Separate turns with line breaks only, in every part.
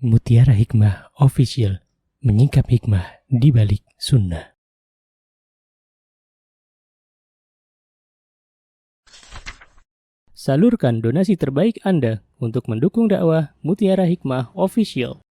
Mutiara Hikmah Official, menyingkap hikmah di balik sunnah. Salurkan donasi terbaik Anda untuk mendukung dakwah Mutiara Hikmah Official.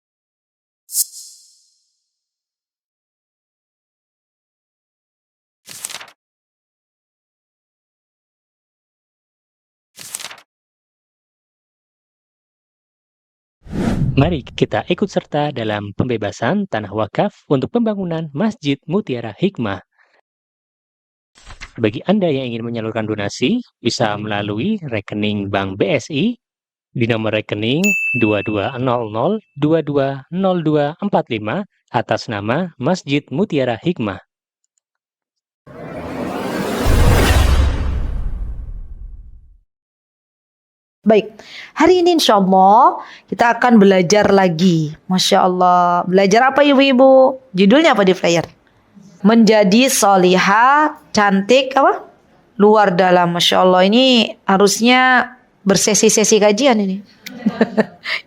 Mari kita ikut serta dalam pembebasan tanah wakaf untuk pembangunan Masjid Mutiara Hikmah. Bagi Anda yang ingin menyalurkan donasi, bisa melalui rekening Bank BSI di nomor rekening 2200220245 atas nama Masjid Mutiara Hikmah.
Baik, hari ini insya Allah kita akan belajar lagi. Masya Allah, belajar apa ibu-ibu? Judulnya apa di flyer? Menjadi solihah, cantik, apa? Luar dalam. Masya Allah, ini harusnya bersesi-sesi kajian ini.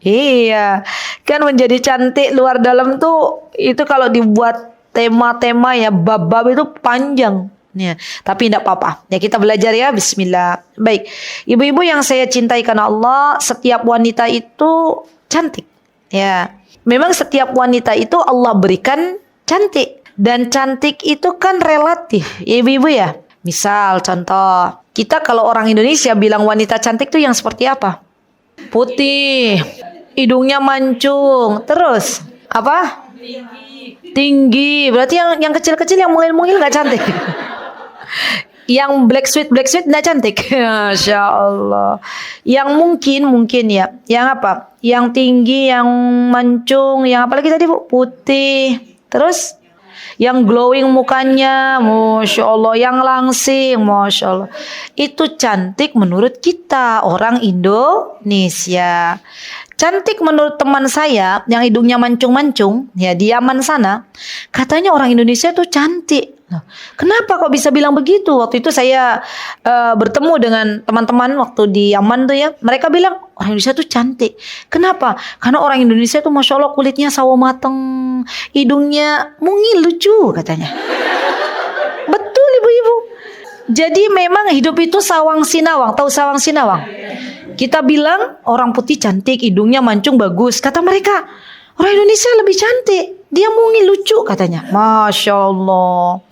Iya, kan menjadi cantik luar dalam tuh, itu kalau dibuat tema-tema ya, bab-bab itu panjang. Ya, tapi tidak apa-apa. Ya, kita belajar ya. Bismillah. Baik, ibu-ibu yang saya cintai karena Allah, setiap wanita itu cantik. Ya, memang setiap wanita itu Allah berikan cantik, dan cantik itu kan relatif, ya, ibu-ibu ya. Misal contoh, kita kalau orang Indonesia bilang wanita cantik tuh yang seperti apa? Putih, hidungnya mancung, terus apa? Tinggi. Berarti yang kecil-kecil, yang mungil-mungil nggak cantik. Yang black sweet nggak cantik. Masya Allah. Yang mungkin ya. Yang apa? Yang tinggi, yang mancung, yang apa lagi tadi Bu? Putih. Terus yang glowing mukanya, Masya Allah. Yang langsing, Masya Allah. Itu cantik menurut kita, orang Indonesia. Cantik menurut teman saya yang hidungnya mancung-mancung, ya di Yaman sana, katanya orang Indonesia tuh cantik. Loh, kenapa kok bisa bilang begitu? Waktu itu saya bertemu dengan teman-teman waktu di Yaman tuh ya, mereka bilang orang Indonesia tuh cantik. Kenapa? Karena orang Indonesia tuh Masya Allah kulitnya sawo mateng, hidungnya mungil lucu katanya. Betul ibu-ibu. Jadi memang hidup itu sawang sinawang. Tahu sawang sinawang? Kita bilang orang putih cantik, hidungnya mancung bagus. Kata mereka, orang Indonesia lebih cantik. Dia mungil lucu katanya. Masya Allah.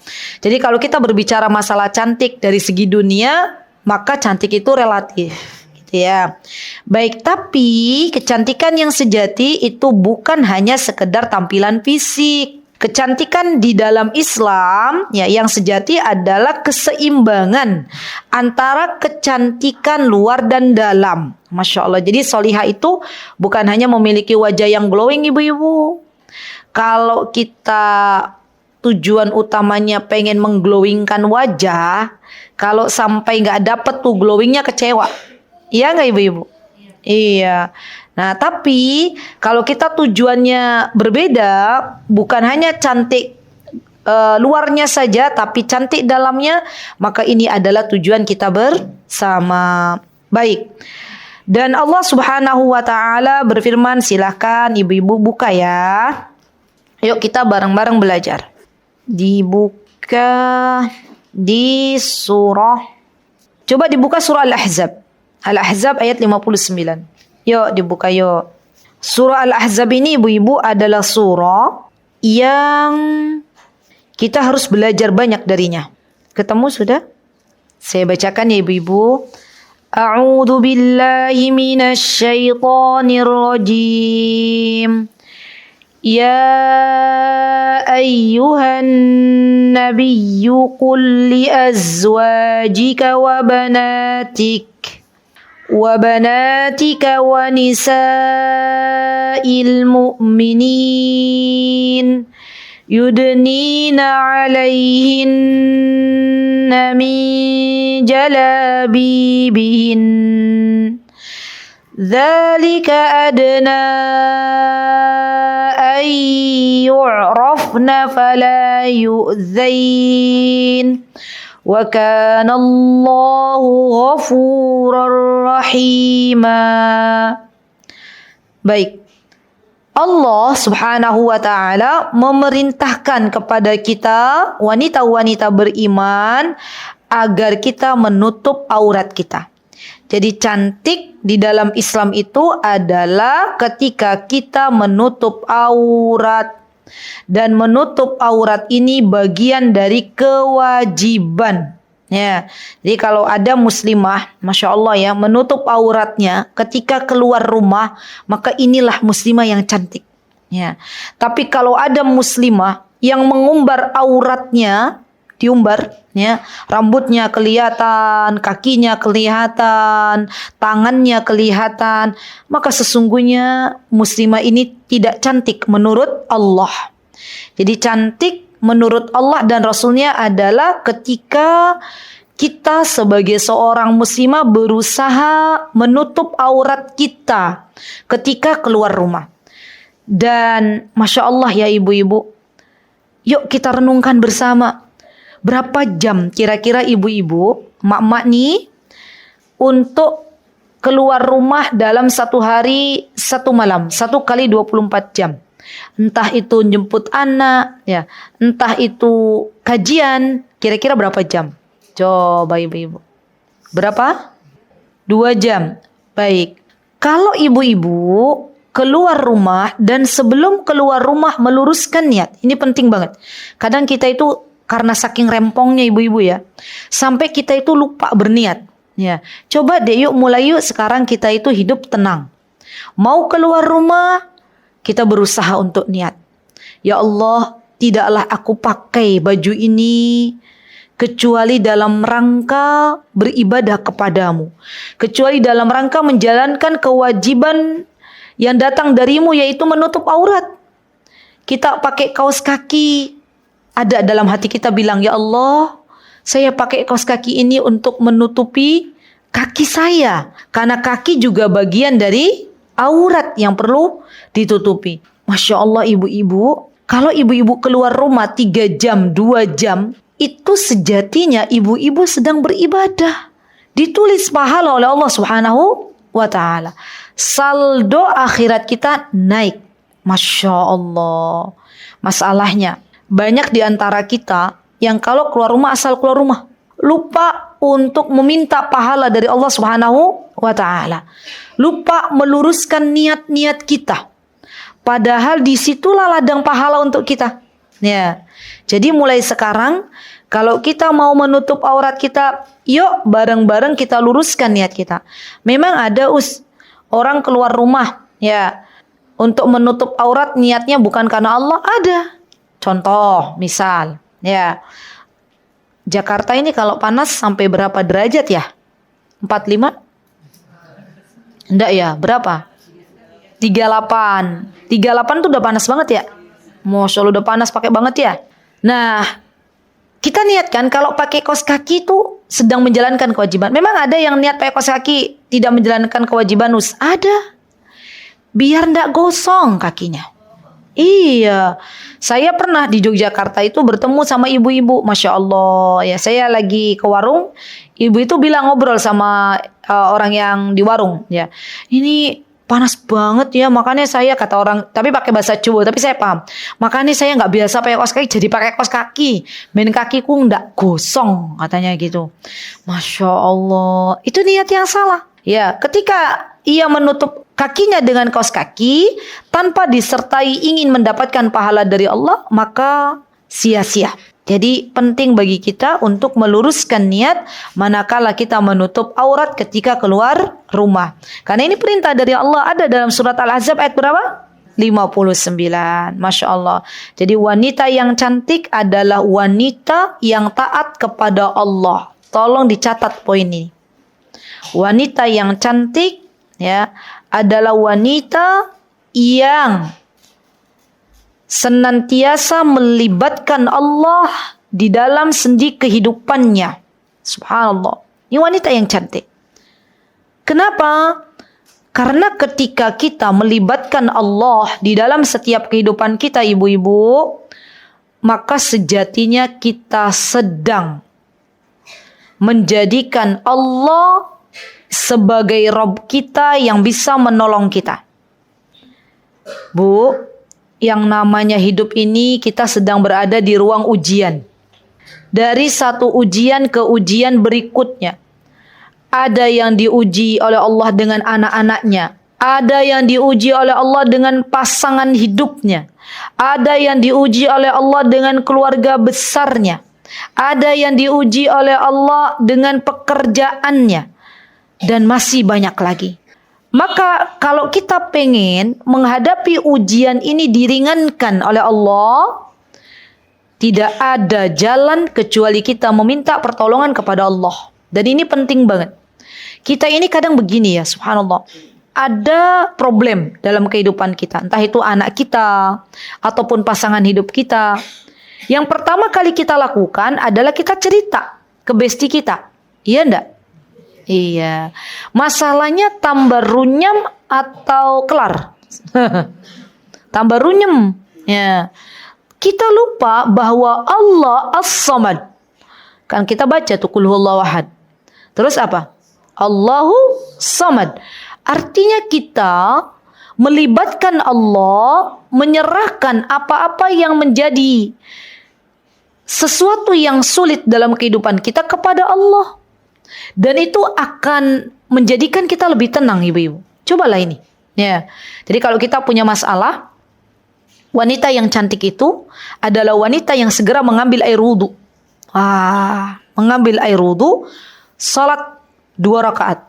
Jadi kalau kita berbicara masalah cantik dari segi dunia, maka cantik itu relatif. Gitu ya. Baik, tapi kecantikan yang sejati itu bukan hanya sekedar tampilan fisik. Kecantikan di dalam Islam ya yang sejati adalah keseimbangan antara kecantikan luar dan dalam. Masya Allah. Jadi solihah itu bukan hanya memiliki wajah yang glowing ibu-ibu. Kalau kita tujuan utamanya pengen mengglowingkan wajah, kalau sampai nggak dapet tuh glowingnya kecewa. Iya nggak ibu-ibu? Iya. Nah, tapi kalau kita tujuannya berbeda, bukan hanya cantik luarnya saja, tapi cantik dalamnya, maka ini adalah tujuan kita bersama. Baik. Dan Allah Subhanahu wa taala berfirman, silahkan ibu-ibu buka ya. Yuk kita bareng-bareng belajar. Dibuka di surah. Coba dibuka surah Al-Ahzab. Al-Ahzab ayat 59. Yuk dibuka yuk. Surah Al-Ahzab ini ibu-ibu adalah surah yang kita harus belajar banyak darinya. Ketemu sudah? Saya bacakan ya ibu-ibu. A'udzu billahi minasy syaithanir rajim. Ya ayyuhan nabiyyu qul li azwajika wa بناتك ونساء المؤمنين يدنين عليهن من جلابيبهن ذلك أدنى أن يعرفن فلا يؤذين وَكَانَ اللَّهُ غَفُورًا رَحِيمًا. Baik. Allah Subhanahu wa taala memerintahkan kepada kita wanita-wanita beriman agar kita menutup aurat kita. Jadi cantik di dalam Islam itu adalah ketika kita menutup aurat. Dan menutup aurat ini bagian dari kewajiban. Ya, jadi kalau ada muslimah, masya Allah ya, menutup auratnya ketika keluar rumah, maka inilah muslimah yang cantik. Ya, tapi kalau ada muslimah yang mengumbar auratnya, diumbar, ya, rambutnya kelihatan, kakinya kelihatan, tangannya kelihatan, maka sesungguhnya muslimah ini tidak cantik menurut Allah. Jadi cantik menurut Allah dan Rasulnya adalah ketika kita sebagai seorang muslimah berusaha menutup aurat kita ketika keluar rumah. Dan Masya Allah ya ibu-ibu, yuk kita renungkan bersama. Berapa jam kira-kira ibu-ibu, mak-mak nih, untuk keluar rumah dalam satu hari, satu malam, 1 kali 24 jam. Entah itu jemput anak, ya, entah itu kajian, kira-kira berapa jam? Coba ibu-ibu. Berapa? 2 jam. Baik. Kalau ibu-ibu keluar rumah dan sebelum keluar rumah meluruskan niat. Ini penting banget. Kadang kita itu karena saking rempongnya ibu-ibu ya, sampai kita itu lupa berniat. Ya, coba deh yuk mulai yuk sekarang kita itu hidup tenang. Mau keluar rumah, kita berusaha untuk niat. Ya Allah, tidaklah aku pakai baju ini kecuali dalam rangka beribadah kepadamu. Kecuali dalam rangka menjalankan kewajiban yang datang darimu, yaitu menutup aurat. Kita pakai kaos kaki, ada dalam hati kita bilang, ya Allah, saya pakai kaos kaki ini untuk menutupi kaki saya. Karena kaki juga bagian dari aurat yang perlu ditutupi. Masya Allah ibu-ibu, kalau ibu-ibu keluar rumah 3 jam, 2 jam, itu sejatinya ibu-ibu sedang beribadah. Ditulis pahala oleh Allah Subhanahu wa ta'ala. Saldo akhirat kita naik. Masya Allah. Masalahnya, banyak di antara kita yang kalau keluar rumah asal keluar rumah. Lupa untuk meminta pahala dari Allah Subhanahu wa ta'ala. Lupa meluruskan niat-niat kita. Padahal disitulah ladang pahala untuk kita. Ya. Jadi mulai sekarang, kalau kita mau menutup aurat kita, yuk bareng-bareng kita luruskan niat kita. Memang ada orang keluar rumah, ya, untuk menutup aurat niatnya bukan karena Allah, ada. Contoh, misal, ya, Jakarta ini kalau panas sampai berapa derajat ya? 45? Enggak ya, berapa? 38. 38 tuh udah panas banget ya? Masya Allah udah panas pakai banget ya? Nah, kita niatkan kalau pakai kaos kaki itu sedang menjalankan kewajiban. Memang ada yang niat pakai kaos kaki tidak menjalankan kewajiban Ada. Biar enggak gosong kakinya. Iya, saya pernah di Yogyakarta itu bertemu sama ibu-ibu, Masya Allah. Ya, saya lagi ke warung, ibu itu bilang ngobrol sama orang yang di warung. Ya, ini panas banget ya, makanya saya kata orang, tapi pakai bahasa Jawa, tapi saya paham. Makanya saya nggak biasa pakai kaos kaki, jadi pakai kaos kaki. Men kakiku nggak gosong, katanya gitu. Masya Allah, itu niat yang salah. Ya, ketika ia menutup kakinya dengan kaos kaki tanpa disertai ingin mendapatkan pahala dari Allah, maka sia-sia. Jadi penting bagi kita untuk meluruskan niat manakala kita menutup aurat ketika keluar rumah. Karena ini perintah dari Allah, ada dalam surat Al-Ahzab ayat berapa? 59. Masya Allah. Jadi wanita yang cantik adalah wanita yang taat kepada Allah. Tolong dicatat poin ini. Wanita yang cantik ya adalah wanita yang senantiasa melibatkan Allah di dalam sendi kehidupannya. Subhanallah. Ini wanita yang cantik. Kenapa? Karena ketika kita melibatkan Allah di dalam setiap kehidupan kita, ibu-ibu, maka sejatinya kita sedang menjadikan Allah sebagai Rabb kita yang bisa menolong kita. Bu, yang namanya hidup ini kita sedang berada di ruang ujian. Dari satu ujian ke ujian berikutnya. Ada yang diuji oleh Allah dengan anak-anaknya. Ada yang diuji oleh Allah dengan pasangan hidupnya. Ada yang diuji oleh Allah dengan keluarga besarnya. Ada yang diuji oleh Allah dengan pekerjaannya. Dan masih banyak lagi. Maka kalau kita pengen menghadapi ujian ini diringankan oleh Allah, tidak ada jalan kecuali kita meminta pertolongan kepada Allah. Dan ini penting banget. Kita ini kadang begini ya, subhanallah. Ada problem dalam kehidupan kita. Entah itu anak kita, ataupun pasangan hidup kita. Yang pertama kali kita lakukan adalah kita cerita ke bestie kita. Iya enggak? Iya. Masalahnya tambah runyam atau kelar? Tambah runyam. Ya. Kita lupa bahwa Allah As-Samad. Kan kita baca tuh Qul huwallahu ahad. Terus apa? Allahu Samad. Artinya kita melibatkan Allah, menyerahkan apa-apa yang menjadi sesuatu yang sulit dalam kehidupan kita kepada Allah. Dan itu akan menjadikan kita lebih tenang, ibu-ibu. Cobalah ini. Ya. Jadi kalau kita punya masalah, wanita yang cantik itu adalah wanita yang segera mengambil air wudu. Mengambil air wudu, salat 2 rakaat.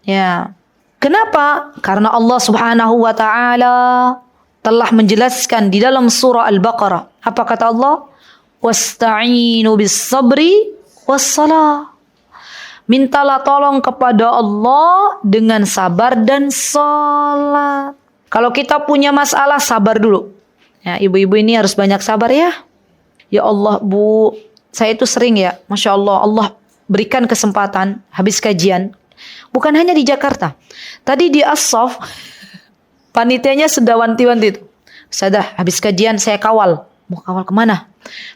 Ya. Kenapa? Karena Allah Subhanahu wa taala telah menjelaskan di dalam surah Al-Baqarah. Apa kata Allah? Wasta'inu bis sabri wassalah. Mintalah tolong kepada Allah dengan sabar dan salat. Kalau kita punya masalah, sabar dulu. Ya, ibu-ibu ini harus banyak sabar ya. Ya Allah, Bu, saya itu sering ya, Masya Allah, Allah berikan kesempatan habis kajian. Bukan hanya di Jakarta. Tadi di As-Sof, panitianya sudah wanti-wanti itu. Sudah habis kajian saya kawal. Mau kawal kemana?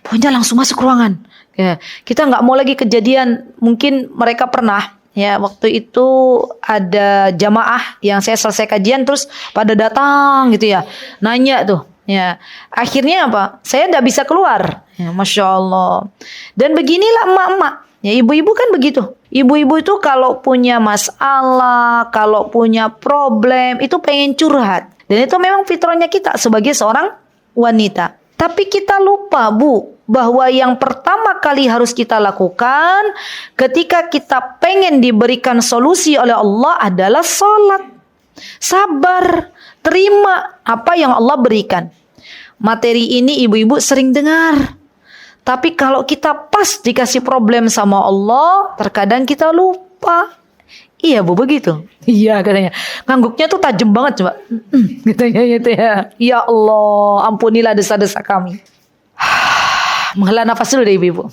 Pokoknya langsung masuk ruangan. Ya, kita nggak mau lagi kejadian. Mungkin mereka pernah. Ya, waktu itu ada jamaah yang saya selesai kajian terus pada datang gitu ya. Nanya tuh. Ya, akhirnya apa? Saya nggak bisa keluar. Ya, Masya Allah. Dan beginilah emak-emak. Ya, ibu-ibu kan begitu. Ibu-ibu itu kalau punya masalah, kalau punya problem, itu pengen curhat. Dan itu memang fitrahnya kita sebagai seorang wanita. Tapi kita lupa, Bu, bahwa yang pertama kali harus kita lakukan ketika kita pengen diberikan solusi oleh Allah adalah sholat. Sabar, terima apa yang Allah berikan. Materi ini ibu-ibu sering dengar. Tapi kalau kita pas dikasih problem sama Allah, terkadang kita lupa. Iya Bu, begitu. Iya katanya. Ngangguknya tuh tajam banget coba. Katanya gitu ya. Ya Allah, ampunilah dosa-dosa kami. Menghela nafas dulu deh ibu-ibu.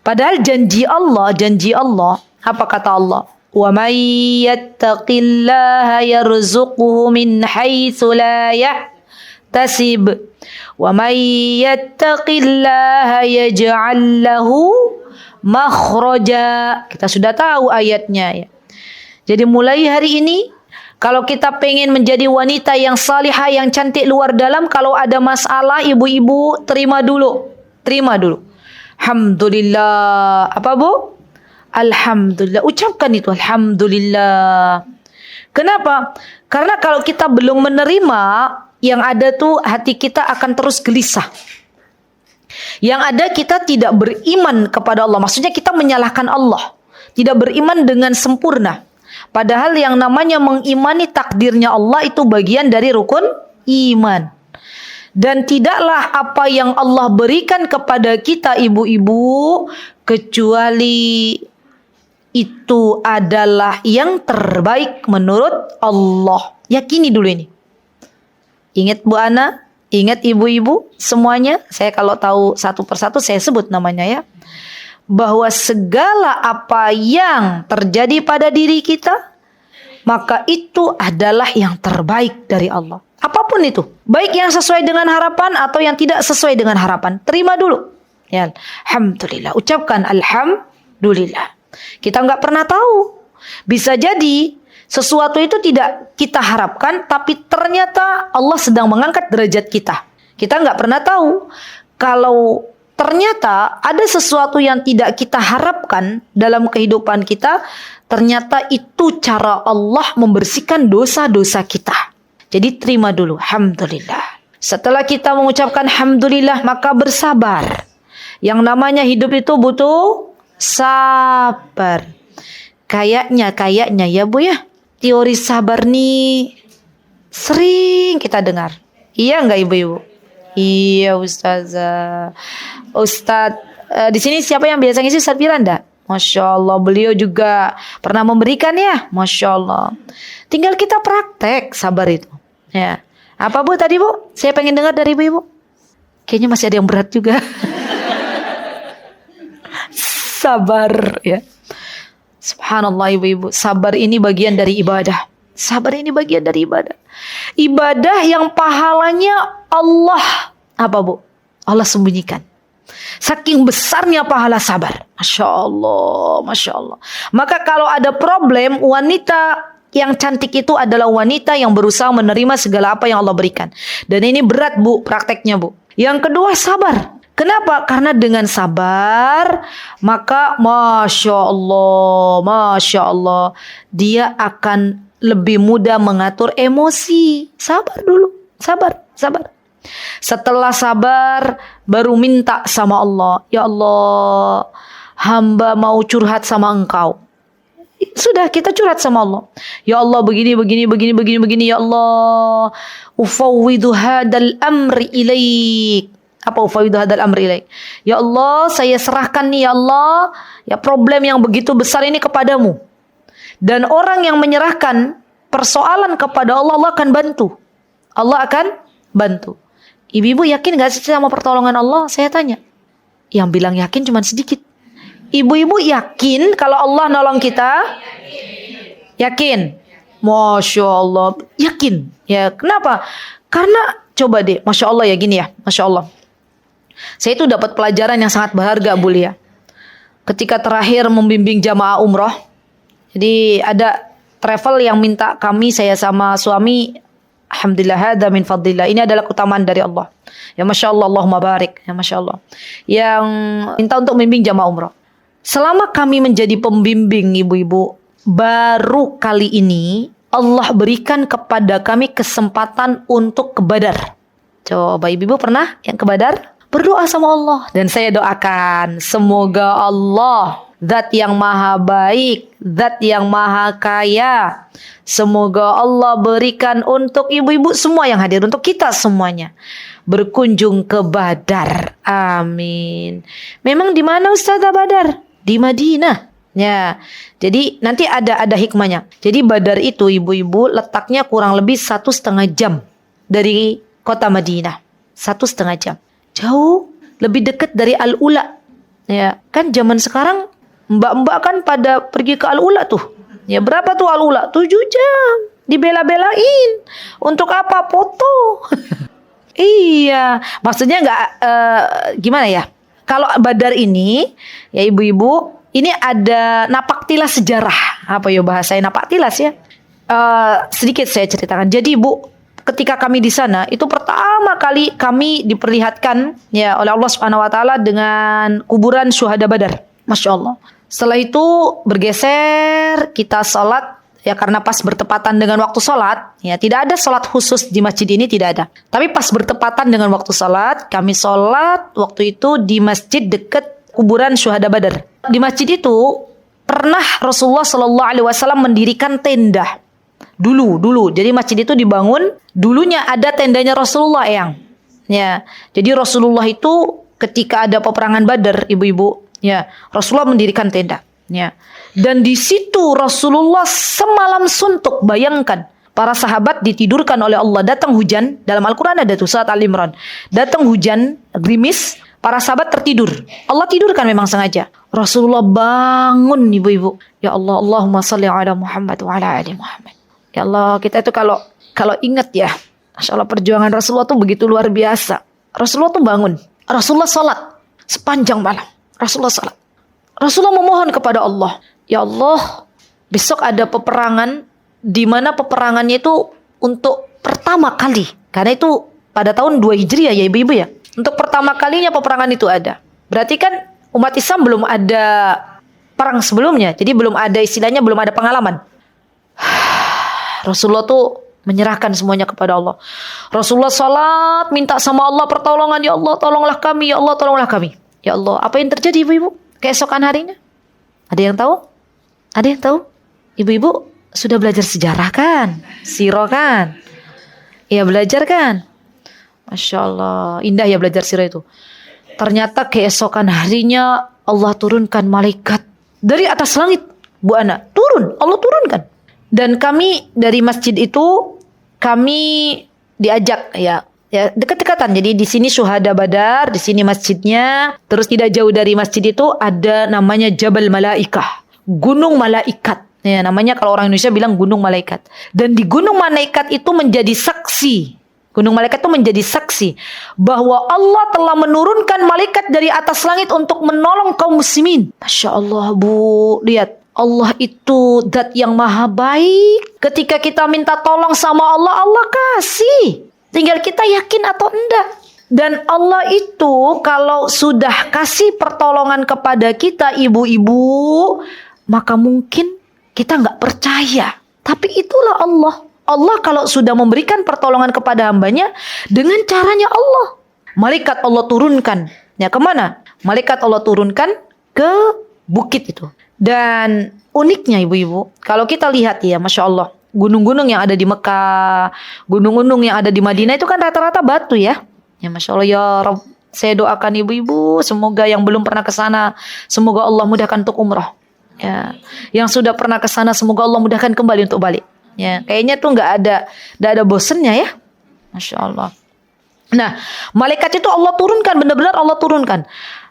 Padahal janji Allah, apa kata Allah? Wa may yattaqillaha yarzuqhu min haitsu la yahtasib. Wa may yattaqillaha yaj'al lahu makhraja. Kita sudah tahu ayatnya ya. Jadi mulai hari ini kalau kita pengen menjadi wanita yang salihah, yang cantik luar dalam, kalau ada masalah ibu-ibu terima dulu. Terima dulu. Alhamdulillah. Apa Bu? Alhamdulillah. Ucapkan itu. Alhamdulillah. Kenapa? Karena kalau kita belum menerima, yang ada tuh hati kita akan terus gelisah. Yang ada kita tidak beriman kepada Allah. Maksudnya kita menyalahkan Allah. Tidak beriman dengan sempurna. Padahal yang namanya mengimani takdirnya Allah itu bagian dari rukun iman. Dan tidaklah apa yang Allah berikan kepada kita ibu-ibu kecuali itu adalah yang terbaik menurut Allah. Yakini dulu ini. Ingat Bu Ana, ingat ibu-ibu semuanya. Saya kalau tahu satu persatu saya sebut namanya ya. Bahwa segala apa yang terjadi pada diri kita, maka itu adalah yang terbaik dari Allah. Apapun itu, baik yang sesuai dengan harapan atau yang tidak sesuai dengan harapan, terima dulu. Ya, alhamdulillah, ucapkan alhamdulillah. Kita nggak pernah tahu. Bisa jadi Sesuatu itu tidak kita harapkan, tapi ternyata Allah sedang mengangkat derajat kita. Kita nggak pernah tahu kalau ternyata ada sesuatu yang tidak kita harapkan dalam kehidupan kita, ternyata itu cara Allah membersihkan dosa-dosa kita. Jadi terima dulu, alhamdulillah. Setelah kita mengucapkan alhamdulillah, maka bersabar. Yang namanya hidup itu butuh sabar. Kayaknya ya Bu ya, teori sabar nih sering kita dengar. Iya nggak Ibu-ibu? Iya Ustazah. Ustadz, di sini siapa yang biasa ngisi? Ustadz Firanda? Masya Allah, beliau juga pernah memberikan ya. Masya Allah. Tinggal kita praktek sabar itu. Ya. Apa Bu tadi Bu? Saya pengen dengar dari Ibu-ibu. Kayaknya masih ada yang berat juga. Sabar ya. Subhanallah Ibu-ibu. Sabar ini bagian dari ibadah. Sabar ini bagian dari ibadah. Ibadah yang pahalanya Allah apa Bu? Allah sembunyikan. Saking besarnya pahala sabar. Masya Allah, Masya Allah. Maka kalau ada problem, wanita yang cantik itu adalah wanita yang berusaha menerima segala apa yang Allah berikan. Dan ini berat Bu, prakteknya Bu. Yang kedua sabar. Kenapa? Karena dengan sabar, maka Masya Allah, dia akan lebih mudah mengatur emosi. Sabar dulu, sabar. Setelah sabar, baru minta sama Allah. Ya Allah, hamba mau curhat sama Engkau. Sudah, kita curhat sama Allah. Ya Allah, begini. Ya Allah, ufawwidu hadal amri ilaik. Apa ufawwidu hadal amri ilaik? Ya Allah, saya serahkan nih ya Allah, ya problem yang begitu besar ini kepadamu. Dan orang yang menyerahkan persoalan kepada Allah, Allah akan bantu. Allah akan bantu. Ibu-ibu yakin gak sih sama pertolongan Allah? Saya tanya. Yang bilang yakin cuma sedikit. Ibu-ibu yakin kalau Allah nolong kita? Yakin. Masya Allah. Yakin. Ya, kenapa? Karena coba deh, Masya Allah ya gini ya. Masya Allah. Saya itu dapat pelajaran yang sangat berharga Bu Lia. Ketika terakhir membimbing jamaah umroh. Jadi ada travel yang minta kami, saya sama suami, alhamdulillah hadza min fadlillah. Ini adalah keutamaan dari Allah. Ya Masya Allah, Allahumma barik. Ya Masya Allah. Yang minta untuk membimbing jamaah umroh. Selama kami menjadi pembimbing ibu-ibu, baru kali ini Allah berikan kepada kami kesempatan untuk ke Badar. Coba ibu-ibu pernah yang ke Badar? Berdoa sama Allah. Dan saya doakan semoga Allah, Zat yang maha baik, Zat yang maha kaya, semoga Allah berikan untuk ibu-ibu semua yang hadir, untuk kita semuanya, berkunjung ke Badar. Amin. Memang di mana Ustazah Badar? Di Madinah. Ya, jadi nanti ada hikmahnya. Jadi Badar itu ibu-ibu letaknya kurang lebih 1,5 jam dari kota Madinah. 1,5 jam. Jauh, lebih dekat dari Al-Ula. Ya, kan zaman sekarang mbak-mbak kan pada pergi ke Al-Ula tuh. Ya, berapa tuh Al-Ula? 7 jam. Dibela-belain. Untuk apa? Foto. Iya, maksudnya nggak gimana ya? Kalau Badar ini, ya ibu-ibu, ini ada napak tilas sejarah. Apa ya bahasanya napak tilas ya? Sedikit saya ceritakan. Jadi Bu, ketika kami di sana, itu pertama kali kami diperlihatkan ya oleh Allah Subhanahu wa taala dengan kuburan syuhada Badar. Masya Allah. Setelah itu bergeser, kita sholat ya karena pas bertepatan dengan waktu sholat, ya tidak ada sholat khusus di masjid ini, tidak ada. Tapi pas bertepatan dengan waktu sholat, kami sholat waktu itu di masjid dekat kuburan syuhada Badar. Di masjid itu pernah Rasulullah Shallallahu Alaihi Wasallam mendirikan tenda. Dulu. Jadi masjid itu dibangun, dulunya ada tendanya Rasulullah yang. Ya. Jadi Rasulullah itu ketika ada peperangan Badar, ibu-ibu, ya, Rasulullah mendirikan tenda, ya. Dan di situ Rasulullah semalam suntuk. Bayangkan, para sahabat ditidurkan oleh Allah, datang hujan, dalam Al-Qur'an ada tuh surat Al-Imran. Datang hujan, gerimis, para sahabat tertidur. Allah tidurkan memang sengaja. Rasulullah bangun ibu-ibu. Ya Allah, Allahumma shalli ala Muhammad wa ala ali Muhammad. Ya Allah, kita itu kalau ingat ya, Masya Allah, perjuangan Rasulullah tuh begitu luar biasa. Rasulullah tuh bangun, Rasulullah sholat sepanjang malam. Rasulullah memohon kepada Allah, ya Allah, besok ada peperangan di mana peperangannya itu untuk pertama kali. Karena itu pada tahun 2 Hijriah ya ibu-ibu ya. Untuk pertama kalinya peperangan itu ada. Berarti kan umat Islam belum ada perang sebelumnya. Jadi belum ada istilahnya, belum ada pengalaman. Rasulullah tuh menyerahkan semuanya kepada Allah. Rasulullah salat, minta sama Allah pertolongan. Ya Allah tolonglah kami, ya Allah tolonglah kami. Ya Allah, apa yang terjadi ibu-ibu keesokan harinya? Ada yang tahu? Ada yang tahu? Ibu-ibu sudah belajar sejarah kan? Sirah kan? Ya belajar kan? Masya Allah, indah ya belajar sirah itu. Ternyata keesokan harinya Allah turunkan malaikat dari atas langit, Bu Ana. Turun, Allah turunkan. Dan kami dari masjid itu, kami diajak ya dekat-dekatan. Jadi di sini Syuhada Badar, di sini masjidnya. Terus tidak jauh dari masjid itu ada namanya Jabal Malaikah, Gunung Malaikat. Ya, namanya kalau orang Indonesia bilang Gunung Malaikat. Dan di Gunung Malaikat itu menjadi saksi. Gunung Malaikat itu menjadi saksi bahwa Allah telah menurunkan malaikat dari atas langit untuk menolong kaum muslimin. Masya Allah Bu, lihat. Allah itu zat yang maha baik. Ketika kita minta tolong sama Allah, Allah kasih. Tinggal kita yakin atau enggak. Dan Allah itu kalau sudah kasih pertolongan kepada kita ibu-ibu, maka mungkin kita nggak percaya. Tapi itulah Allah. Allah kalau sudah memberikan pertolongan kepada hambanya, dengan caranya Allah. Malaikat Allah turunkan. Ya kemana? Malaikat Allah turunkan ke bukit itu. Dan uniknya ibu-ibu, kalau kita lihat ya, Masya Allah, gunung-gunung yang ada di Mekah, gunung-gunung yang ada di Madinah itu kan rata-rata batu ya. Ya Masya Allah ya Rabb, saya doakan ibu-ibu, semoga yang belum pernah ke sana, semoga Allah mudahkan untuk umrah. Ya, yang sudah pernah ke sana, semoga Allah mudahkan kembali untuk balik. Ya, kayaknya tuh nggak ada bosennya ya, Masya Allah. Nah, malaikat itu Allah turunkan, benar-benar Allah turunkan.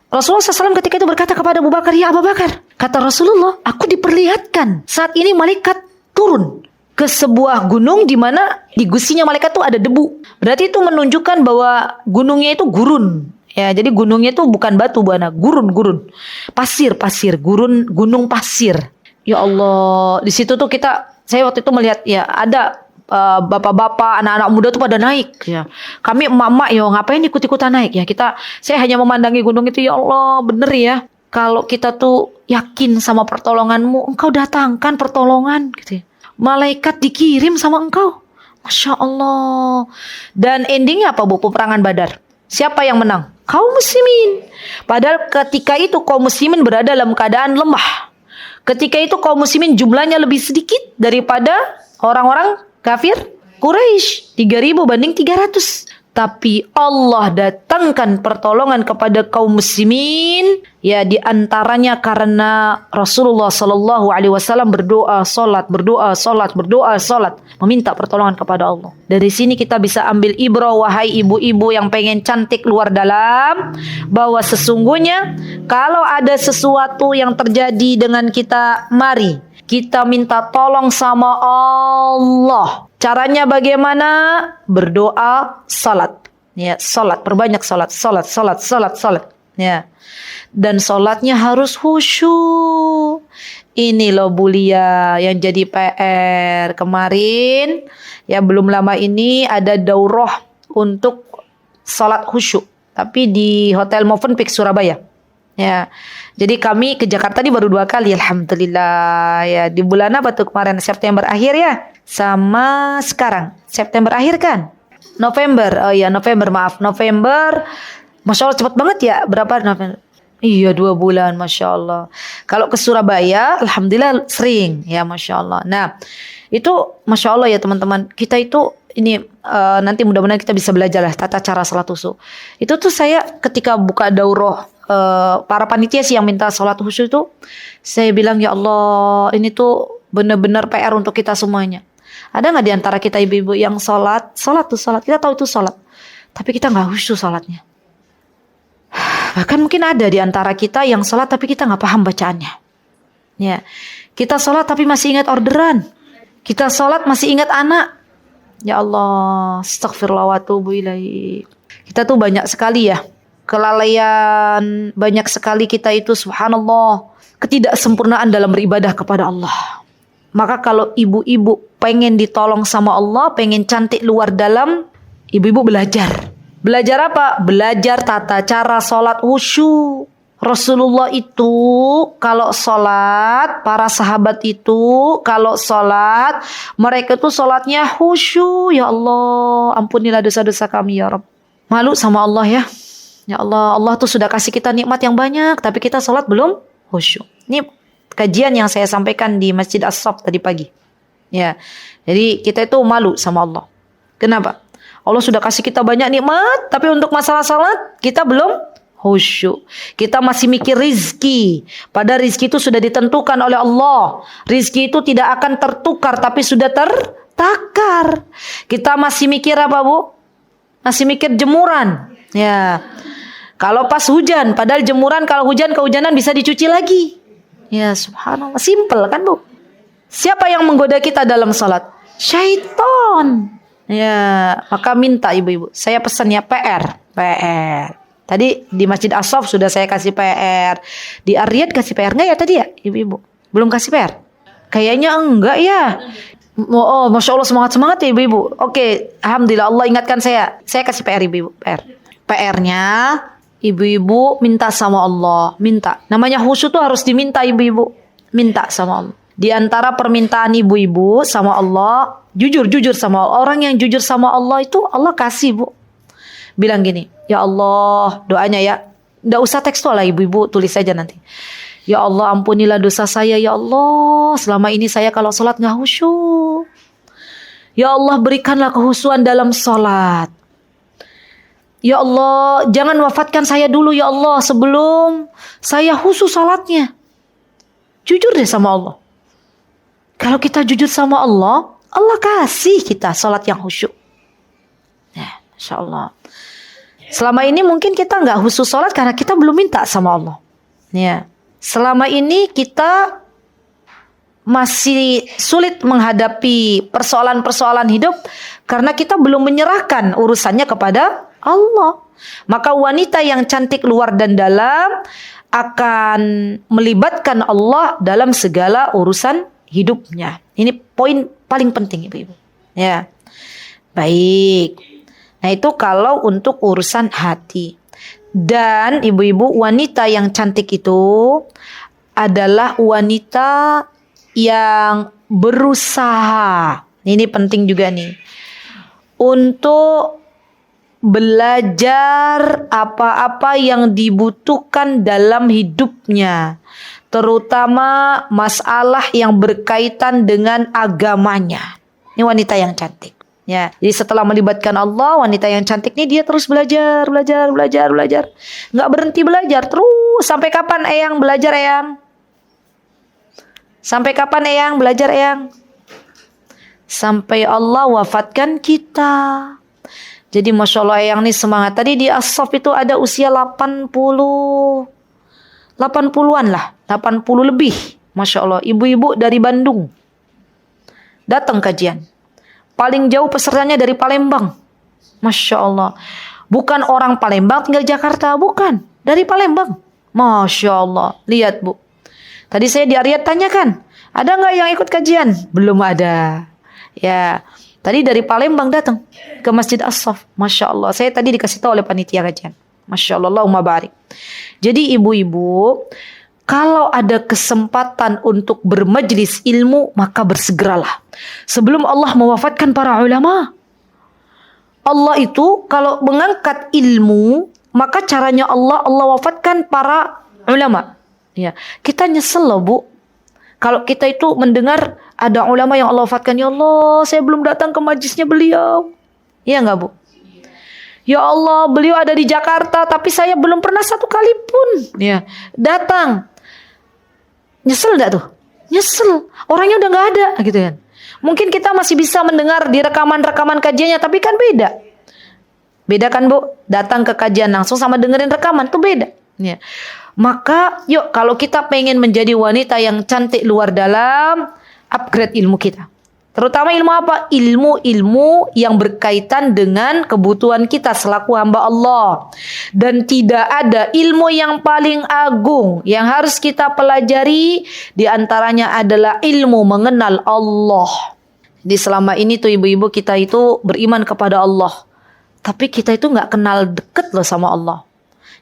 Rasulullah SAW ketika itu berkata kepada Abu Bakar, ya Abu Bakar, kata Rasulullah, aku diperlihatkan saat ini malaikat turun ke sebuah gunung di mana di gusinya malaikat itu ada debu. Berarti itu menunjukkan bahwa gunungnya itu gurun. Ya, jadi gunungnya itu bukan batu, buana, gurun. Pasir, gunung pasir. Ya Allah, di situ tuh saya waktu itu melihat ya ada bapak-bapak, anak-anak muda tuh pada naik ya. Kami emak-emak ya ngapain ikut-ikutan naik ya. Saya hanya memandangi gunung itu, ya Allah, bener ya. Kalau kita tuh yakin sama pertolonganmu, engkau datangkan pertolongan gitu ya. Malaikat dikirim sama engkau. Masya Allah. Dan endingnya apa Bu? Peperangan Badar. Siapa yang menang? Kaum muslimin. Padahal ketika itu kaum muslimin berada dalam keadaan lemah. Ketika itu kaum muslimin jumlahnya lebih sedikit daripada orang-orang kafir Quraisy, 3.000 banding 300. Tapi Allah datangkan pertolongan kepada kaum muslimin ya, di antaranya karena Rasulullah sallallahu alaihi wasallam berdoa salat, meminta pertolongan kepada Allah. Dari sini kita bisa ambil ibrah, wahai ibu-ibu yang pengen cantik luar dalam, bahwa sesungguhnya kalau ada sesuatu yang terjadi dengan kita, mari kita minta tolong sama Allah. Caranya bagaimana? Berdoa, salat. Ya, salat, perbanyak salat. Ya. Dan salatnya harus khusyuk. Ini loh Bu Lia yang jadi PR kemarin. Ya, belum lama ini ada daurah untuk salat khusyuk. Tapi di Hotel Movenpick Surabaya. Ya, jadi kami ke Jakarta ini baru 2 kali, alhamdulillah. Ya, di bulan apa tuh kemarin? September akhir ya, sama sekarang September akhir kan? November, oh iya November, maaf November. Masya Allah cepat banget ya, berapa November? Iya 2 bulan, Masya Allah. Kalau ke Surabaya, alhamdulillah sering, ya Masya Allah. Nah, itu Masya Allah ya teman-teman, kita itu ini nanti mudah-mudahan kita bisa belajar lah tata cara salat khusyuk. Itu tuh saya ketika buka daurah, para panitia sih yang minta sholat khusyuk itu, saya bilang ya Allah, ini tuh benar-benar PR untuk kita semuanya. Ada nggak di antara kita ibu-ibu yang sholat kita tahu itu sholat, tapi kita nggak khusyuk sholatnya. Bahkan mungkin ada di antara kita yang sholat tapi kita nggak paham bacaannya. Ya, kita sholat tapi masih ingat orderan, kita sholat masih ingat anak. Ya Allah, astagfirullah wa atubu ilaih. Kita tuh banyak sekali ya kelalaian, banyak sekali kita itu subhanallah ketidaksempurnaan dalam beribadah kepada Allah. Maka kalau ibu-ibu pengen ditolong sama Allah, pengen cantik luar dalam, ibu-ibu belajar. Belajar apa? Belajar tata cara sholat khusyuk. Rasulullah itu kalau sholat, para sahabat itu kalau sholat, mereka tuh sholatnya khusyuk. Ya Allah, ampunilah dosa-dosa kami ya Rabb. Malu sama Allah ya. Ya Allah, Allah tuh sudah kasih kita nikmat yang banyak, tapi kita sholat belum khusyuk. Ini kajian yang saya sampaikan di Masjid As-Saff tadi pagi. Ya, jadi kita itu malu sama Allah. Kenapa? Allah sudah kasih kita banyak nikmat, tapi untuk masalah salat kita belum khusyuk. Kita masih mikir rizki. Padahal rizki itu sudah ditentukan oleh Allah. Rizki itu tidak akan tertukar, tapi sudah tertakar. Kita masih mikir apa, Bu? Masih mikir jemuran. Ya. Kalau pas hujan, padahal jemuran kalau hujan kehujanan bisa dicuci lagi. Ya, subhanallah. Simple kan, Bu? Siapa yang menggoda kita dalam salat? Syaitan. Ya, maka minta ibu-ibu. Saya pesan ya PR. Tadi di Masjid As-Saff sudah saya kasih PR. Di Ar-Riyadh kasih PR enggak ya tadi ya, ibu-ibu? Belum kasih PR? Kayaknya enggak ya. Oh, Masya Allah, semangat ya ibu-ibu. Oke, alhamdulillah Allah ingatkan saya. Saya kasih PR ibu-ibu. PR-nya ibu-ibu minta sama Allah. Minta. Namanya khusyuk tuh harus diminta ibu-ibu. Minta sama Allah. Di antara permintaan ibu-ibu sama Allah, jujur sama Allah. Orang yang jujur sama Allah itu Allah kasih, Bu. Bilang gini, ya Allah, doanya ya. Nggak usah tekstual lah ibu-ibu, tulis saja nanti. Ya Allah, ampunilah dosa saya, ya Allah. Selama ini saya kalau sholat nggak khusyuk. Ya Allah, berikanlah kehusuan dalam sholat. Ya Allah, jangan wafatkan saya dulu ya Allah sebelum saya khusyuk sholatnya. Jujur deh sama Allah. Kalau kita jujur sama Allah, Allah kasih kita sholat yang khusyuk. Ya, Masya Allah. Selama ini mungkin kita nggak khusyuk sholat karena kita belum minta sama Allah. Ya. Selama ini kita masih sulit menghadapi persoalan-persoalan hidup karena kita belum menyerahkan urusannya kepada Allah. Maka wanita yang cantik luar dan dalam akan melibatkan Allah dalam segala urusan hidupnya. Ini poin paling penting ibu-ibu. Ya. Baik. Nah itu kalau untuk urusan hati. Dan ibu-ibu, wanita yang cantik itu adalah wanita yang berusaha. Ini penting juga nih. Untuk belajar apa-apa yang dibutuhkan dalam hidupnya. Terutama masalah yang berkaitan dengan agamanya. Ini wanita yang cantik. Ya, jadi setelah melibatkan Allah, wanita yang cantik ini dia terus belajar. Nggak berhenti belajar terus. Sampai kapan Eyang belajar, Eyang? Sampai kapan Eyang belajar, Eyang? Sampai Allah wafatkan kita. Jadi Masya Allah Eyang nih semangat. Tadi di As-Saff itu ada usia 80-an lah. 80 lebih. Masya Allah. Ibu-ibu dari Bandung. Datang kajian. Paling jauh pesertanya dari Palembang. Masya Allah. Bukan orang Palembang tinggal Jakarta. Bukan. Dari Palembang. Masya Allah. Lihat Bu. Tadi saya di Ar-Riyadh tanyakan. Ada nggak yang ikut kajian? Belum ada. Ya. Tadi dari Palembang datang ke Masjid As-Saff. Masya Allah. Saya tadi dikasih tahu oleh panitia kajian. Masya Allah. Allahumma barik. Jadi ibu-ibu, kalau ada kesempatan untuk bermajlis ilmu, maka bersegeralah. Sebelum Allah mewafatkan para ulama. Allah itu kalau mengangkat ilmu, maka caranya Allah wafatkan para ulama. Ya, kita nyesel loh Bu. Kalau kita itu mendengar ada ulama yang Allah wafatkan, ya Allah, saya belum datang ke majlisnya beliau. Iya enggak Bu? Ya Allah, beliau ada di Jakarta, tapi saya belum pernah satu kali pun ya datang. Nyesel enggak tuh? Nyesel. Orangnya udah enggak ada gitu kan. Mungkin kita masih bisa mendengar di rekaman-rekaman kajiannya, tapi kan beda. Beda kan Bu? Datang ke kajian langsung sama dengerin rekaman tuh beda. Ya. Maka yuk kalau kita pengen menjadi wanita yang cantik luar dalam, upgrade ilmu kita. Terutama ilmu apa? Ilmu-ilmu yang berkaitan dengan kebutuhan kita selaku hamba Allah. Dan tidak ada ilmu yang paling agung yang harus kita pelajari, di antaranya adalah ilmu mengenal Allah. Jadi selama ini tuh ibu-ibu kita itu beriman kepada Allah, tapi kita itu nggak kenal deket loh sama Allah.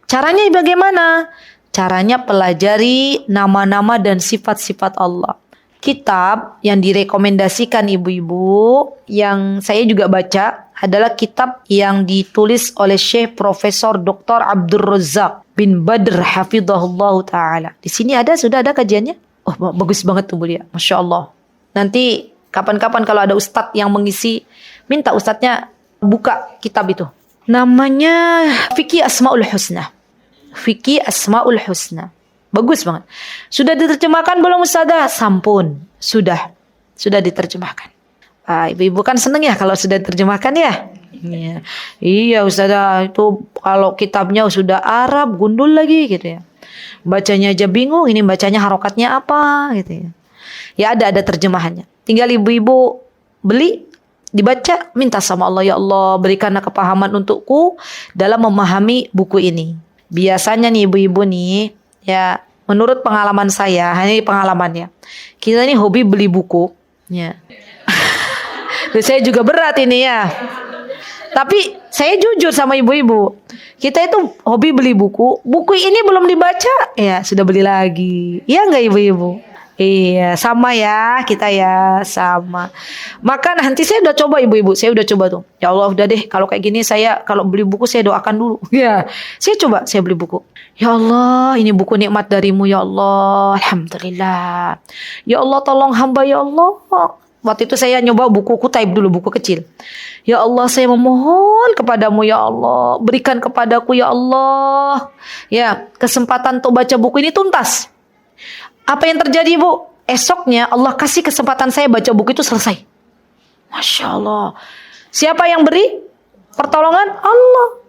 Caranya bagaimana? Caranya pelajari nama-nama dan sifat-sifat Allah. Kitab yang direkomendasikan ibu-ibu yang saya juga baca adalah kitab yang ditulis oleh Syekh Profesor Dr. Abdul Razak bin Badr hafizahullah taala. Di sini sudah ada kajiannya. Oh, bagus banget tuh mulia. Masya Allah. Nanti kapan-kapan kalau ada ustadz yang mengisi, minta ustadznya buka kitab itu. Namanya Fikih Asmaul Husna. Fikih Asmaul Husna. Bagus banget. Sudah diterjemahkan belum Ustazah? Sampun. Sudah diterjemahkan. Ibu-ibu kan seneng ya kalau sudah diterjemahkan ya? Iya Ustazah, itu kalau kitabnya sudah Arab, gundul lagi gitu ya. Bacanya aja bingung, ini bacanya harokatnya apa gitu ya. Ya ada terjemahannya. Tinggal ibu-ibu beli, dibaca, minta sama Allah, ya Allah berikanlah kepahaman untukku dalam memahami buku ini. Biasanya nih ibu-ibu nih, ya menurut pengalaman saya, hanya pengalamannya, kita ini hobi beli buku ya. Saya juga berat ini ya, tapi saya jujur sama ibu-ibu, kita itu hobi beli buku ini belum dibaca ya sudah beli lagi, ya nggak ibu-ibu? Iya, sama ya, kita ya, sama. Maka nanti saya udah coba ibu-ibu, saya udah coba tuh. Ya Allah, udah deh, kalau kayak gini saya kalau beli buku saya doakan dulu. Ya, saya beli buku. Ya Allah, ini buku nikmat darimu ya Allah. Alhamdulillah. Ya Allah, tolong hamba ya Allah. Waktu itu saya nyoba buku Kutaib dulu, buku kecil. Ya Allah, saya memohon kepadamu ya Allah, berikan kepadaku ya Allah. Ya, kesempatan untuk baca buku ini tuntas. Apa yang terjadi Bu? Esoknya Allah kasih kesempatan saya baca buku itu selesai. Masya Allah. Siapa yang beri pertolongan? Allah.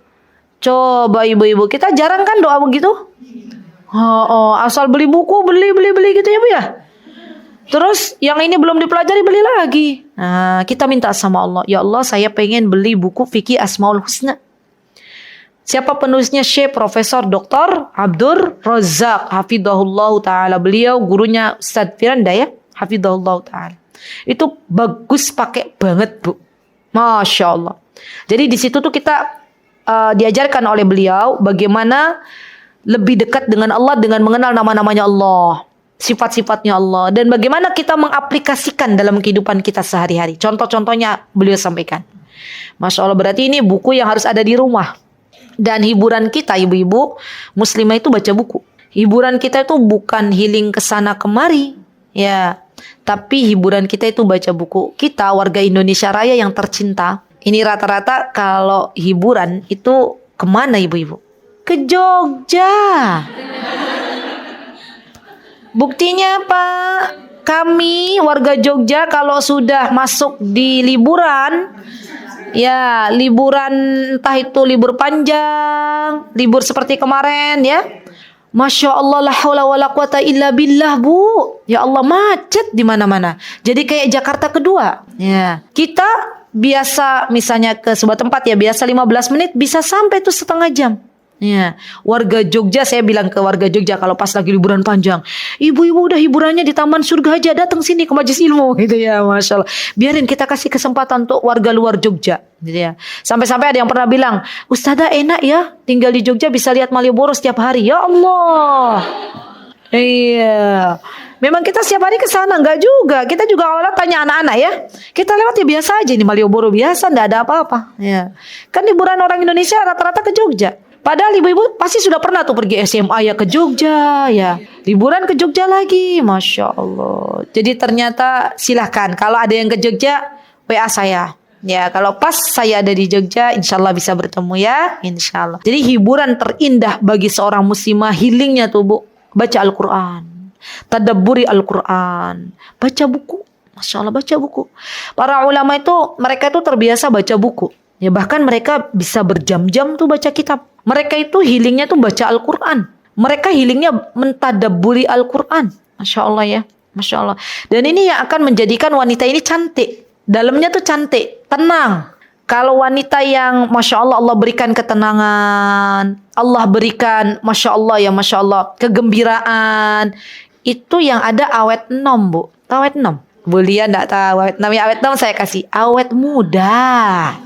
Coba ibu-ibu, kita jarang kan doa begitu? Asal beli buku, beli gitu ya Bu ya. Terus yang ini belum dipelajari, beli lagi. Nah, kita minta sama Allah, ya Allah saya pengen beli buku Fikih Asmaul Husna. Siapa penulisnya? Syekh Profesor Dr. Abdul Razak hafizahullah taala. Beliau gurunya Ustaz Firanda ya, hafizahullah taala. Itu bagus, pakai banget Bu. Masya Allah. Jadi di situ tuh kita diajarkan oleh beliau bagaimana lebih dekat dengan Allah dengan mengenal nama-namanya Allah, sifat-sifatnya Allah, dan bagaimana kita mengaplikasikan dalam kehidupan kita sehari-hari. Contoh-contohnya beliau sampaikan. Masya Allah, berarti ini buku yang harus ada di rumah. Dan hiburan kita ibu-ibu muslimah itu baca buku. Hiburan kita itu bukan healing kesana kemari ya, tapi hiburan kita itu baca buku. Kita warga Indonesia Raya yang tercinta, ini rata-rata kalau hiburan itu kemana ibu-ibu? Ke Jogja. Buktinya apa? Kami warga Jogja kalau sudah masuk di liburan, ya liburan entah itu libur panjang, libur seperti kemarin ya, Masya Allah, la haula wala quwata illa billah Bu. Ya Allah, macet di mana-mana. Jadi kayak Jakarta kedua. Ya, kita biasa misalnya ke sebuah tempat ya, biasa 15 menit bisa sampai tuh setengah jam. Ya, warga Jogja, saya bilang ke warga Jogja kalau pas lagi liburan panjang, ibu-ibu udah hiburannya di Taman Surga aja, datang sini ke Majelis Ilmu gitu ya, Masya Allah. Biarin kita kasih kesempatan untuk warga luar Jogja gitu ya. Sampai-sampai ada yang pernah bilang, Ustazah enak ya tinggal di Jogja bisa lihat Malioboro setiap hari. Ya Allah. Iya. Memang kita setiap hari ke sana enggak juga. Kita juga kalau tanya anak-anak ya, kita lewat ya biasa aja, ini Malioboro biasa, enggak ada apa-apa. Ya. Kan liburan orang Indonesia rata-rata ke Jogja. Padahal ibu-ibu pasti sudah pernah tuh pergi SMA ya ke Jogja ya, liburan ke Jogja lagi, Masya Allah. Jadi ternyata silahkan kalau ada yang ke Jogja WA saya. Ya kalau pas saya ada di Jogja, insya Allah bisa bertemu ya, insya Allah. Jadi hiburan terindah bagi seorang muslimah, healingnya tuh Bu, baca Al-Quran, tadabburi Al-Quran, baca buku. Masya Allah, baca buku. Para ulama itu mereka itu terbiasa baca buku. Ya bahkan mereka bisa berjam-jam tuh baca kitab. Mereka itu healingnya tuh baca Al-Quran. Mereka healingnya mentadabburi Al-Quran. Masya Allah ya. Masya Allah. Dan ini yang akan menjadikan wanita ini cantik. Dalamnya tuh cantik, tenang. Kalau wanita yang Masya Allah, Allah berikan ketenangan, Allah berikan Masya Allah ya Masya Allah, kegembiraan. Itu yang ada awet nom, Bu. Tahu awet nom? Bu Lia enggak tahu awet nom. Ya awet nom saya kasih. Awet muda.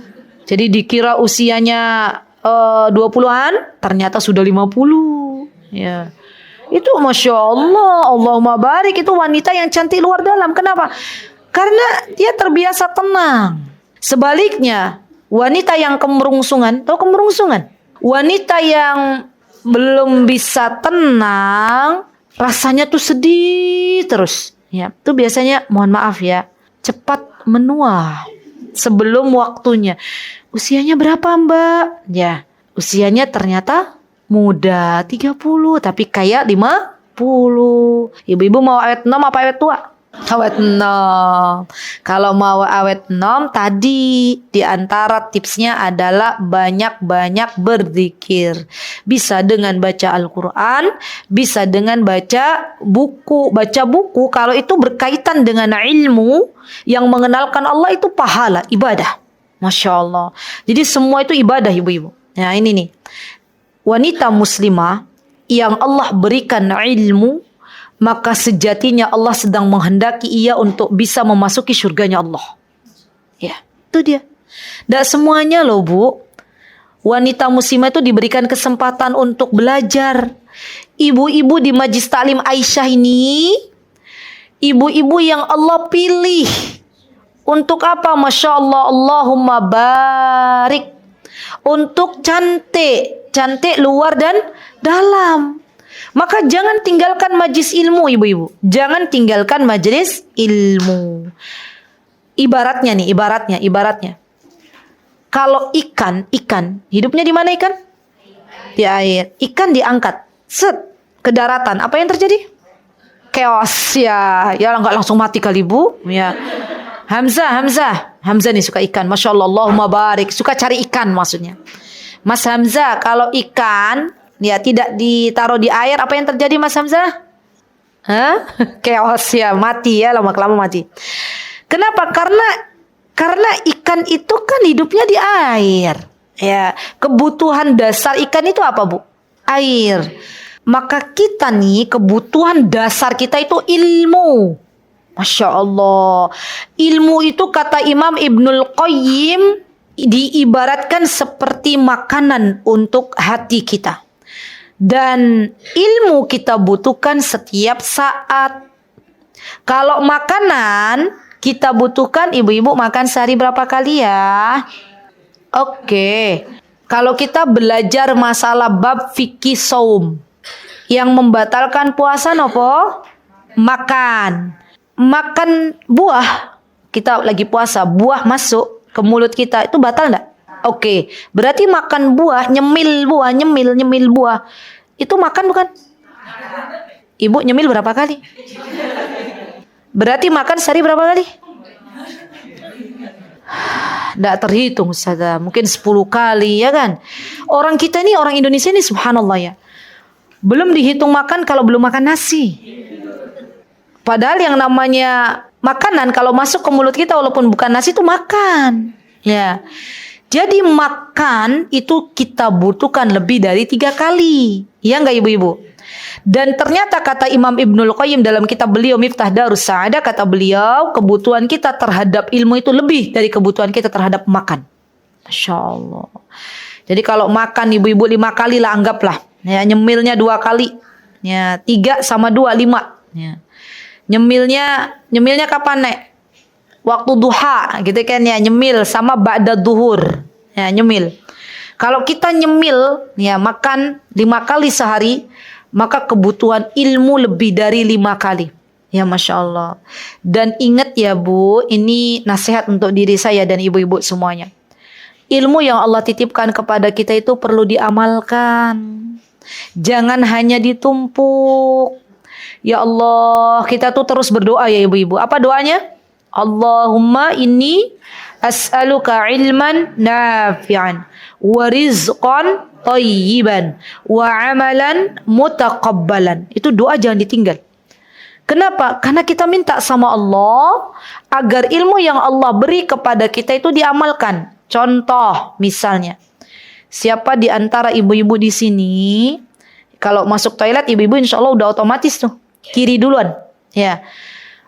Jadi dikira usianya 20-an, ternyata sudah 50. Ya. Itu Masya Allah, Allahumma barik, itu wanita yang cantik luar dalam. Kenapa? Karena dia terbiasa tenang. Sebaliknya, wanita yang kemerungsungan, tahu kemerungsungan? Wanita yang belum bisa tenang, rasanya tuh sedih terus. Ya, itu biasanya mohon maaf ya, cepat menua sebelum waktunya. Usianya berapa, Mbak? Ya, usianya ternyata muda 30 tapi kayak 50. Ibu-ibu mau awet nom apa awet tua? Awet nom. Kalau mau awet nom tadi di antara tipsnya adalah banyak-banyak berzikir. Bisa dengan baca Al-Qur'an, bisa dengan baca buku. Baca buku kalau itu berkaitan dengan ilmu yang mengenalkan Allah itu pahala, ibadah. Masya Allah. Jadi semua itu ibadah ibu-ibu. Nah ini nih. Wanita muslimah yang Allah berikan ilmu, maka sejatinya Allah sedang menghendaki ia untuk bisa memasuki surganya Allah. Ya, itu dia. Dan semuanya loh Bu, wanita muslimah itu diberikan kesempatan untuk belajar. Ibu-ibu di Majlis Taklim Aisyah ini, ibu-ibu yang Allah pilih. Untuk apa? Masya Allah, Allahumma barik. Untuk cantik luar dan dalam. Maka jangan tinggalkan majlis ilmu ibu-ibu. Jangan tinggalkan majlis ilmu. Ibaratnya. Kalau ikan, hidupnya di mana ikan? Di air. Ikan diangkat, ke daratan. Apa yang terjadi? Chaos ya. Ya nggak langsung mati kali Bu. Ya. Hamzah nih suka ikan. Masya Allah, Allahumma barik. Suka cari ikan maksudnya. Mas Hamzah, kalau ikan ya tidak ditaruh di air, apa yang terjadi Mas Hamzah? Chaos ya, mati ya, lama-lama mati. Kenapa? Karena ikan itu kan hidupnya di air. Ya, kebutuhan dasar ikan itu apa Bu? Air. Maka kita nih kebutuhan dasar kita itu ilmu. Masya Allah. Ilmu itu kata Imam Ibnul Qayyim diibaratkan seperti makanan untuk hati kita. Dan ilmu kita butuhkan setiap saat. Kalau makanan kita butuhkan, ibu-ibu makan sehari berapa kali ya? Oke. Kalau kita belajar masalah bab fikih saum, yang membatalkan puasa nopo? Makan buah, kita lagi puasa, buah masuk ke mulut kita, itu batal enggak? Oke, berarti makan buah, nyemil buah, itu makan bukan? Ibu nyemil berapa kali? Berarti makan sehari berapa kali? Enggak terhitung Ustazah, mungkin 10 kali ya kan? Orang kita ini, orang Indonesia ini subhanallah ya, belum dihitung makan kalau belum makan nasi. Padahal yang namanya makanan kalau masuk ke mulut kita walaupun bukan nasi itu makan. Ya. Jadi makan itu kita butuhkan lebih dari 3 kali. Ya enggak ibu-ibu? Dan ternyata kata Imam Ibnul Qayyim dalam kitab beliau Miftah Darus Sa'adah, kata beliau kebutuhan kita terhadap ilmu itu lebih dari kebutuhan kita terhadap makan. Masya Allah. Jadi kalau makan ibu-ibu 5 kali lah anggaplah. Ya, nyemilnya 2 kali. Ya, 3 sama 2, 5. Ya. Nyemilnya kapan Nek? Waktu duha gitu kan ya, nyemil sama ba'da duhur. Ya, nyemil. Kalau kita nyemil ya makan 5 kali sehari, maka kebutuhan ilmu lebih dari 5 kali. Ya Masya Allah. Dan ingat ya Bu, ini nasihat untuk diri saya dan ibu-ibu semuanya. Ilmu yang Allah titipkan kepada kita itu perlu diamalkan. Jangan hanya ditumpuk. Ya Allah, kita tuh terus berdoa ya ibu-ibu. Apa doanya? Allahumma inni as'aluka ilman nafi'an wa rizqan thayyiban wa amalan mutaqabbalan. Itu doa jangan ditinggal. Kenapa? Karena kita minta sama Allah agar ilmu yang Allah beri kepada kita itu diamalkan. Contoh misalnya, siapa di antara ibu-ibu di sini kalau masuk toilet, ibu-ibu insya Allah udah otomatis tuh kiri duluan, ya.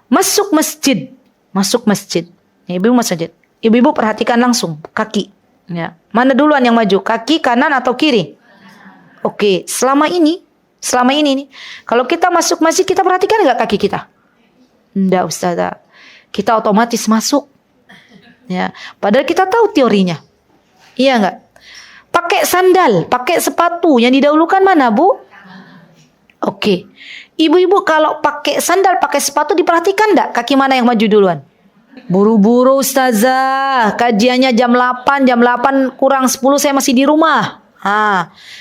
Masuk masjid. Ya, ibu masuk masjid. Ibu-ibu perhatikan langsung kaki. Ya. Mana duluan yang maju? Kaki kanan atau kiri? Oke, selama ini nih, kalau kita masuk masjid kita perhatikan nggak kaki kita? Enggak, Ustazah. Kita otomatis masuk. Ya, padahal kita tahu teorinya. Iya nggak? Pakai sandal, pakai sepatu, yang didahulukan mana, Bu? Oke. Ibu-ibu kalau pakai sandal, pakai sepatu diperhatikan enggak kaki mana yang maju duluan? Buru-buru Ustazah, kajiannya jam 8 kurang 10 saya masih di rumah.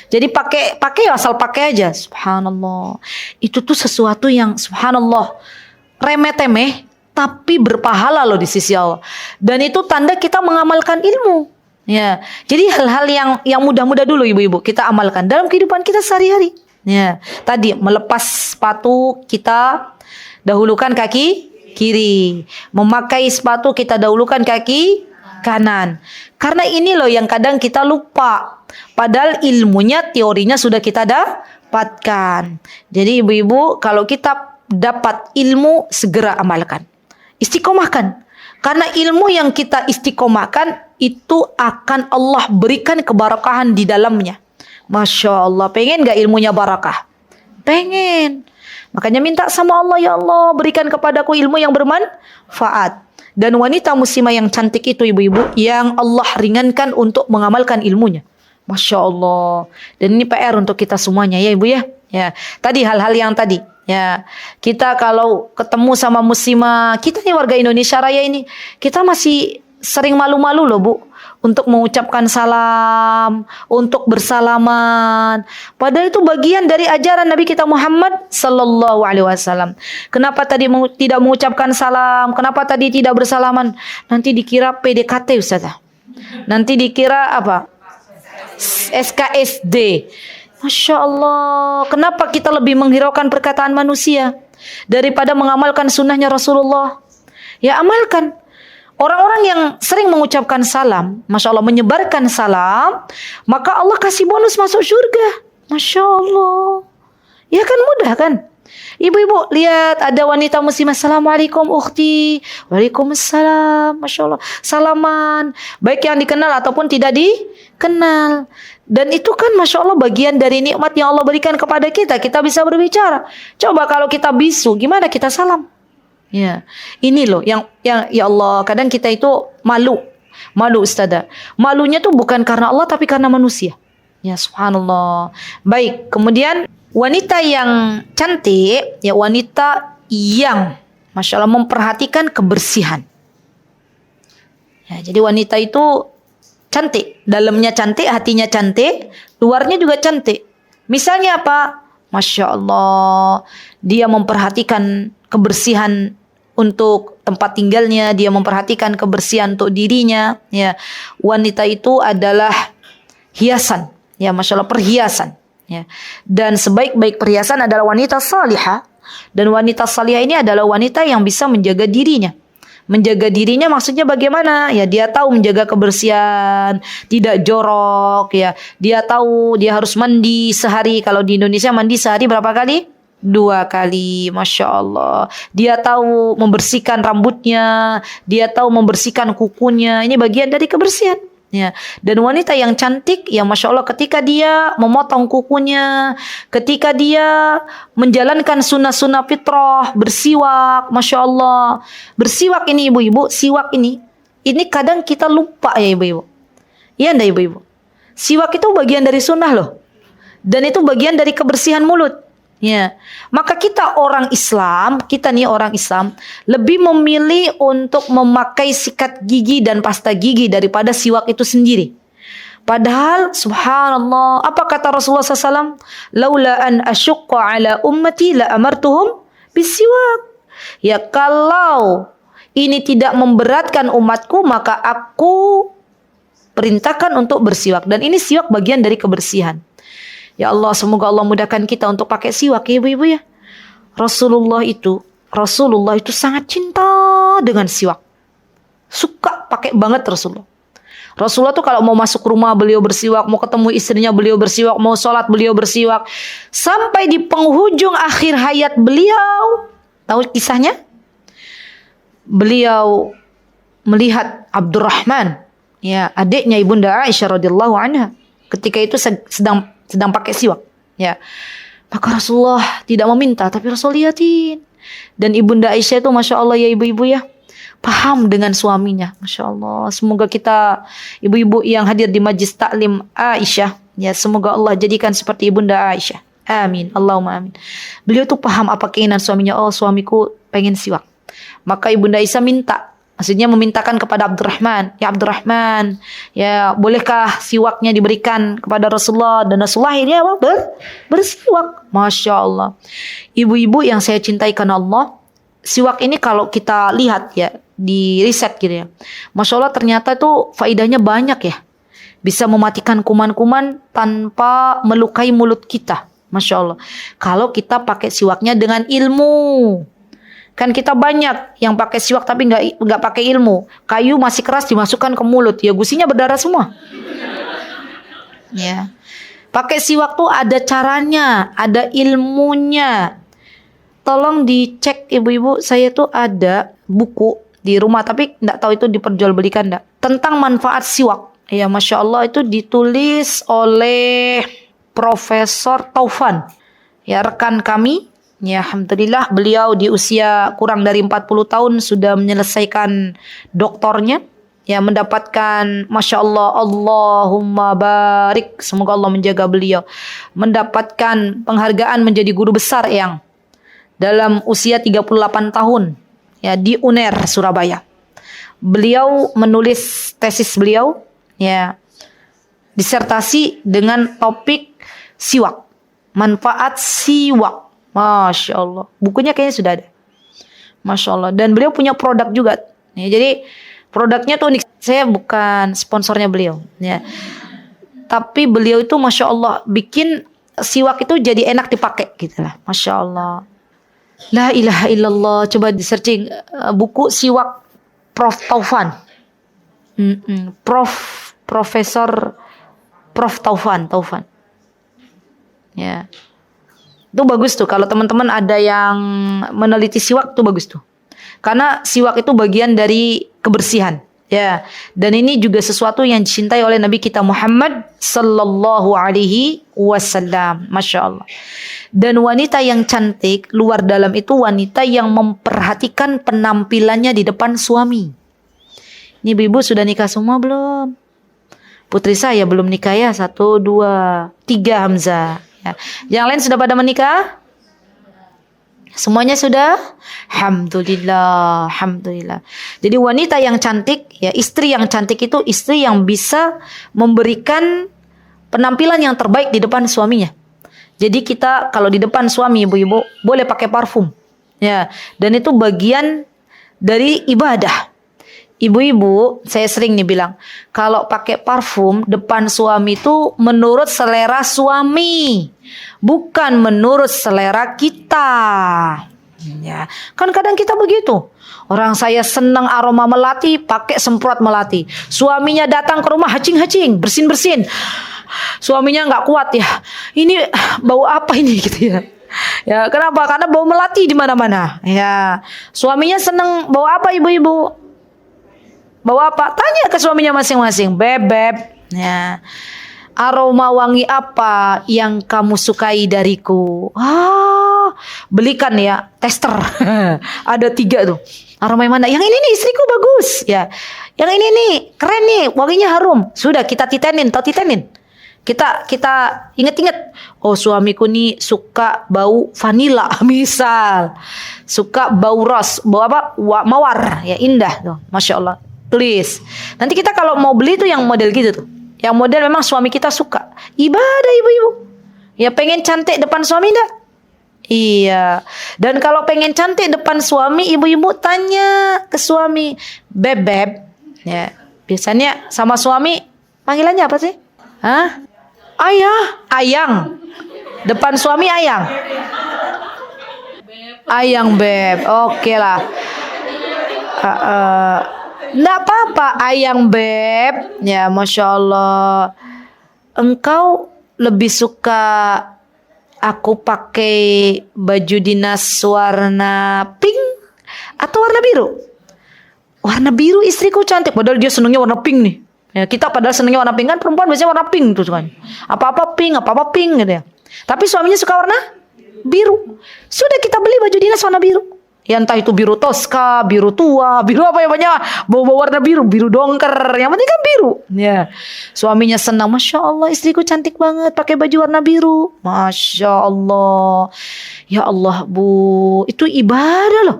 Jadi pakai asal pakai aja. Subhanallah. Itu tuh sesuatu yang subhanallah remeh-temeh tapi berpahala loh di sisi Allah. Dan itu tanda kita mengamalkan ilmu. Ya. Jadi hal-hal yang mudah-mudah dulu ibu-ibu kita amalkan dalam kehidupan kita sehari-hari. Ya. Tadi melepas sepatu kita dahulukan kaki kiri. Memakai sepatu kita dahulukan kaki kanan. Karena ini loh yang kadang kita lupa. Padahal ilmunya, teorinya sudah kita dapatkan. Jadi ibu-ibu kalau kita dapat ilmu segera amalkan. Istiqomahkan. Karena ilmu yang kita istiqomahkan itu akan Allah berikan keberkahan di dalamnya. Masya Allah. Pengen gak ilmunya barakah? Pengen. Makanya minta sama Allah, ya Allah berikan kepadaku ilmu yang bermanfaat. Dan wanita muslimah yang cantik itu ibu-ibu yang Allah ringankan untuk mengamalkan ilmunya. Masya Allah. Dan ini PR untuk kita semuanya ya ibu ya. Ya, tadi hal-hal yang tadi. Ya, kita kalau ketemu sama muslimah, kita nih warga Indonesia Raya ini, kita masih sering malu-malu loh Bu. Untuk mengucapkan salam, untuk bersalaman. Padahal itu bagian dari ajaran Nabi kita Muhammad sallallahu alaihi wasallam. Kenapa tadi tidak mengucapkan salam? Kenapa tadi tidak bersalaman? Nanti dikira PDKT Ustazah. Nanti dikira apa? SKSD. Masya Allah. Kenapa kita lebih menghiraukan perkataan manusia daripada mengamalkan sunnahnya Rasulullah? Ya amalkan. Orang-orang yang sering mengucapkan salam, Masya Allah menyebarkan salam, maka Allah kasih bonus masuk surga. Masya Allah. Ya kan mudah kan? Ibu-ibu lihat ada wanita muslimah, Assalamualaikum ukhti. Waalaikumsalam. Masya Allah. Salaman. Baik yang dikenal ataupun tidak dikenal. Dan itu kan Masya Allah bagian dari nikmat yang Allah berikan kepada kita. Kita bisa berbicara. Coba kalau kita bisu, gimana kita salam? Ya, ini loh yang ya Allah, kadang kita itu malu Ustazah. Malunya tuh bukan karena Allah tapi karena manusia. Ya subhanallah. Baik, kemudian wanita yang cantik, ya wanita yang Masya Allah memperhatikan kebersihan. Ya, jadi wanita itu cantik, dalamnya cantik, hatinya cantik, luarnya juga cantik. Misalnya apa? Masya Allah, dia memperhatikan kebersihan untuk tempat tinggalnya, dia memperhatikan kebersihan untuk dirinya. Ya, wanita itu adalah hiasan. Ya, Masya Allah perhiasan. Ya, dan sebaik-baik perhiasan adalah wanita salihah. Dan wanita salihah ini adalah wanita yang bisa menjaga dirinya. Menjaga dirinya maksudnya bagaimana? Ya dia tahu menjaga kebersihan, tidak jorok. Ya, dia tahu dia harus mandi sehari. Kalau di Indonesia mandi sehari berapa kali? 2 kali, Masya Allah. Dia tahu membersihkan rambutnya, dia tahu membersihkan kukunya. Ini bagian dari kebersihan. Ya. Dan wanita yang cantik, ya Masya Allah ketika dia memotong kukunya, ketika dia menjalankan sunnah-sunnah fitrah, bersiwak, Masya Allah. Bersiwak ini ibu-ibu, siwak ini kadang kita lupa ya ibu-ibu. Iya enggak ibu-ibu? Siwak itu bagian dari sunnah loh. Dan itu bagian dari kebersihan mulut. Ya, maka kita orang Islam lebih memilih untuk memakai sikat gigi dan pasta gigi daripada siwak itu sendiri. Padahal subhanallah, apa kata Rasulullah SAW? Laula an asyqa ala ummati la amartuhum bisiwak. Ya kalau ini tidak memberatkan umatku maka aku perintahkan untuk bersiwak. Dan ini siwak bagian dari kebersihan. Ya Allah, semoga Allah mudahkan kita untuk pakai siwak ya ibu-ibu ya. Rasulullah itu Rasulullah itu sangat cinta dengan siwak. Suka pakai banget Rasulullah. Rasulullah tuh kalau mau masuk rumah beliau bersiwak, mau ketemu istrinya beliau bersiwak, mau sholat beliau bersiwak. Sampai di penghujung akhir hayat beliau, tahu kisahnya? Beliau melihat Abdurrahman, ya adiknya ibunda Aisyah radhiyallahu anha, ketika itu sedang pakai siwak, ya. Maka Rasulullah tidak meminta, tapi Rasul liatin. Dan ibunda Aisyah itu masya Allah ya ibu-ibu ya, paham dengan suaminya, masya Allah. Semoga kita ibu-ibu yang hadir di majlis taklim Aisyah, ya semoga Allah jadikan seperti ibunda Aisyah. Amin, Allahumma amin. Beliau tuh paham apa keinginan suaminya. Oh, suamiku pengen siwak. Maka ibunda Aisyah minta, maksudnya memintakan kepada Abdurrahman, ya Abdurrahman, ya bolehkah siwaknya diberikan kepada Rasulullah? Dan Rasulullah akhirnya bersiwak. Masya Allah. Ibu-ibu yang saya cintai karena Allah, siwak ini kalau kita lihat ya di riset gitu ya, Masya Allah ternyata tuh faedahnya banyak ya. Bisa mematikan kuman-kuman tanpa melukai mulut kita. Masya Allah. Kalau kita pakai siwaknya dengan ilmu. Kan kita banyak yang pakai siwak tapi nggak pakai ilmu. Kayu masih keras dimasukkan ke mulut, ya gusinya berdarah semua. Ya. Pakai siwak tuh ada caranya, ada ilmunya. Tolong dicek ibu-ibu, saya tuh ada buku di rumah tapi nggak tahu itu diperjualbelikan nggak, tentang manfaat siwak. Ya Masya Allah, itu ditulis oleh Profesor Taufan, ya rekan kami. Ya alhamdulillah beliau di usia kurang dari 40 tahun sudah menyelesaikan doktornya. Ya mendapatkan Masya Allah, Allahumma barik, semoga Allah menjaga beliau, mendapatkan penghargaan menjadi guru besar yang dalam usia 38 tahun ya di UNER Surabaya. Beliau menulis tesis beliau, ya disertasi dengan topik siwak, manfaat siwak. Masya Allah, bukunya kayaknya sudah ada. Masya Allah. Dan beliau punya produk juga ya, jadi produknya tuh unik. Saya bukan sponsornya beliau ya, tapi beliau itu Masya Allah bikin siwak itu jadi enak dipakai gitu lah. Masya Allah. La ilaha illallah. Coba di searching buku siwak Prof Taufan. Prof Taufan. Ya. Itu bagus tuh kalau teman-teman ada yang meneliti siwak, tuh bagus tuh. Karena siwak itu bagian dari kebersihan, ya. Dan ini juga sesuatu yang dicintai oleh Nabi kita Muhammad sallallahu alaihi wasallam. Masya Allah. Dan wanita yang cantik luar dalam itu wanita yang memperhatikan penampilannya di depan suami. Ini ibu sudah nikah semua belum? Putri saya belum nikah ya. 1, 2, 3 Hamzah. Ya. Yang lain sudah pada menikah? Semuanya sudah? Alhamdulillah, alhamdulillah. Jadi wanita yang cantik, ya istri yang cantik itu istri yang bisa memberikan penampilan yang terbaik di depan suaminya. Jadi kita kalau di depan suami ibu-ibu boleh pakai parfum. Ya, dan itu bagian dari ibadah. Ibu-ibu, saya sering nih bilang, kalau pakai parfum depan suami itu menurut selera suami, bukan menurut selera kita. Ya, kan kadang kita begitu. Orang saya senang aroma melati, pakai semprot melati. Suaminya datang ke rumah hacing-hacing, bersin-bersin. Suaminya nggak kuat ya. Ini bau apa ini gitu ya. Ya, kenapa? Karena bau melati di mana-mana. Ya, suaminya senang bau apa ibu-ibu? Bawa apa? Tanya ke suaminya masing-masing. Beb, ya, aroma wangi apa yang kamu sukai dariku? Belikan ya tester. Ada 3 tuh. Aroma yang mana? Yang ini nih istriku bagus. Ya, yang ini nih keren nih, wanginya harum. Sudah kita titenin, Kita inget-inget. Oh suamiku nih suka bau vanila misal. Suka bau ros, bau apa? Mawar. Ya indah tuh. Masya Allah. Tulis. Nanti kita kalau mau beli tuh yang model gitu tuh. Yang model memang suami kita suka. Ibadah ibu-ibu. Ya pengen cantik depan suami enggak? Iya. Dan kalau pengen cantik depan suami, ibu-ibu tanya ke suami. Beb. Ya. Biasanya sama suami panggilannya apa sih? Hah? Ayah, ayang. Depan suami ayang. Ayang Beb, oke lah. Nggak apa-apa, Ayang Beb. Ya, Masya Allah. Engkau lebih suka aku pakai baju dinas warna pink atau warna biru? Warna biru istriku cantik, padahal dia senengnya warna pink nih. Ya, kita padahal senengnya warna pink, kan perempuan biasanya warna pink tuh kan. Apa-apa pink gitu ya. Tapi suaminya suka warna biru. Sudah kita beli baju dinas warna biru. Ya entah itu biru toska, biru tua, biru apa ya banyak, bawa warna biru, biru dongker. Yang penting kan biru. Ya. Suaminya senang, Masya Allah istriku cantik banget pakai baju warna biru. Masya Allah. Ya Allah Bu, itu ibadah loh.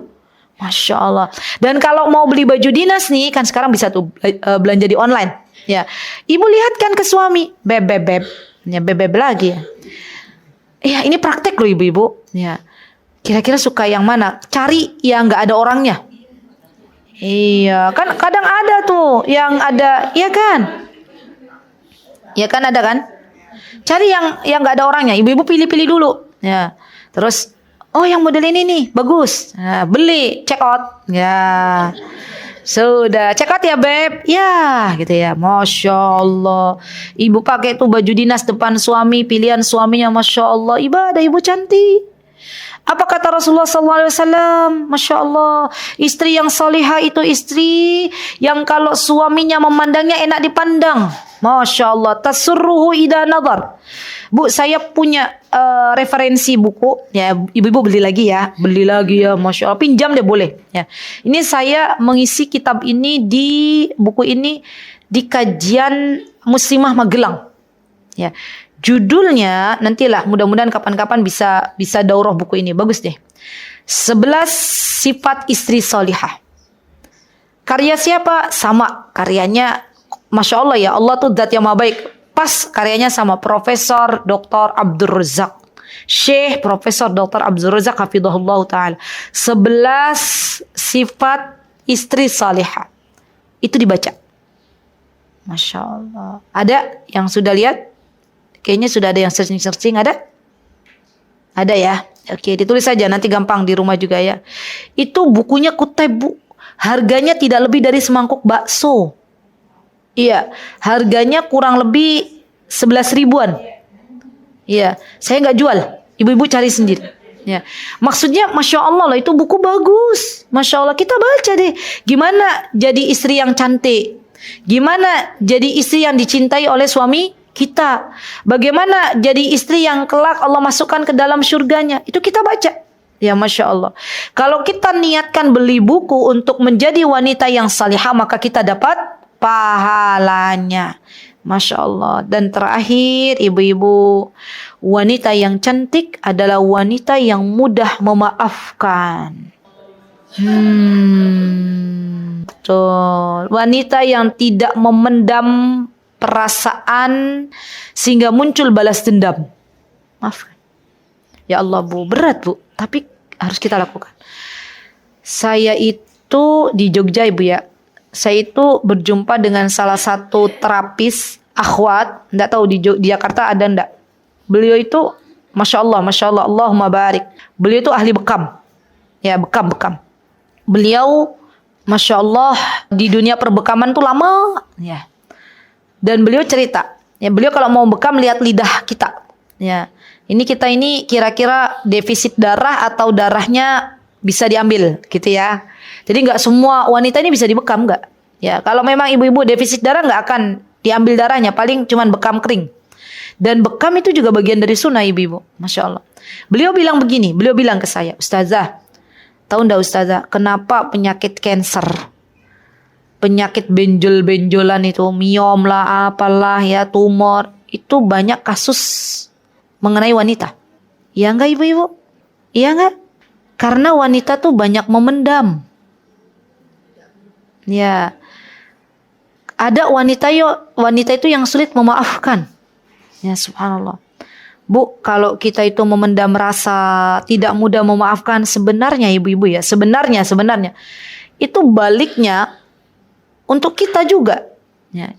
Masya Allah. Dan kalau mau beli baju dinas nih, kan sekarang bisa tuh belanja di online. Ya, ibu lihatkan ke suami, beb, ya beb lagi ya. Ya ini praktek loh ibu-ibu. Ya, kira-kira suka yang mana? Cari yang nggak ada orangnya. Iya, kan kadang ada tuh yang ada, ya kan? Ya kan ada kan? Cari yang nggak ada orangnya. Ibu-ibu pilih-pilih dulu. Ya, terus oh yang model ini nih bagus. Nah, beli, check out. Ya. Sudah, check out ya Beb. Ya, gitu ya. Masya Allah. Ibu pakai tuh baju dinas depan suami, pilihan suaminya, Masya Allah. Ibadah ibu cantik. Apa kata Rasulullah SAW? Masya Allah. Istri yang salihah itu istri yang kalau suaminya memandangnya enak dipandang. Masya Allah. Tasurruhu idha nazar. Bu, saya punya referensi buku. Ya, ibu-ibu beli lagi ya. Beli lagi ya, Masya Allah. Pinjam deh boleh. Ya. Ini saya mengisi kitab ini buku ini di kajian Muslimah Magelang. Ya. Judulnya nantilah mudah-mudahan kapan-kapan bisa daurah buku ini. Bagus deh. 11 sifat istri salihah. Karya siapa? Sama. Karyanya Masya Allah ya. Allah tuh zat yang maha baik. Pas karyanya sama Profesor Dr. Abdul Razak. Syekh Profesor Dr. Abdul Razak hafizahullah ta'ala. 11 sifat istri salihah. Itu dibaca. Masya Allah. Ada yang sudah lihat? Kayaknya sudah ada yang searching-searching. Ada? Ada ya? Oke, ditulis saja. Nanti gampang di rumah juga ya. Itu bukunya Kuteb, Bu. Harganya tidak lebih dari semangkuk bakso. Iya, harganya kurang lebih 11 ribuan. Iya, saya nggak jual. Ibu-ibu cari sendiri. Ya, maksudnya Masya Allah loh, itu buku bagus. Masya Allah, kita baca deh. Gimana jadi istri yang cantik? Gimana jadi istri yang dicintai oleh suami kita? Bagaimana jadi istri yang kelak Allah masukkan ke dalam surganya? Itu kita baca. Ya Masya Allah. Kalau kita niatkan beli buku untuk menjadi wanita yang salihah, maka kita dapat pahalanya. Masya Allah. Dan terakhir ibu-ibu, wanita yang cantik adalah wanita yang mudah memaafkan. Betul. Wanita yang tidak memendam perasaan sehingga muncul balas dendam. Maafkan. Ya Allah Bu, berat Bu, tapi harus kita lakukan. Saya itu di Jogja Ibu ya. Saya itu berjumpa dengan salah satu terapis akhwat, enggak tahu di Jakarta ada enggak. Beliau itu Masya Allah, Allahumma barik. Beliau itu ahli bekam. Ya, bekam. Beliau Masya Allah di dunia perbekaman tuh lama ya. Dan beliau cerita, ya beliau kalau mau bekam lihat lidah kita. Ya. Ini kita ini kira-kira defisit darah atau darahnya bisa diambil gitu ya. Jadi nggak semua wanita ini bisa dibekam, nggak. Ya, kalau memang ibu-ibu defisit darah nggak akan diambil darahnya, paling cuman bekam kering. Dan bekam itu juga bagian dari sunnah ibu-ibu, Masya Allah. Beliau bilang begini, beliau bilang ke saya, Ustazah, tahu nggak Ustazah, kenapa penyakit cancer, penyakit benjol-benjolan itu, miom lah, apalah ya, tumor, itu banyak kasus mengenai wanita. Iya nggak ibu-ibu? Iya nggak? Karena wanita tuh banyak memendam. Ya, ada wanita itu yang sulit memaafkan. Ya subhanallah. Bu, kalau kita itu memendam rasa, tidak mudah memaafkan, sebenarnya ibu-ibu ya, sebenarnya itu baliknya untuk kita juga. Ya.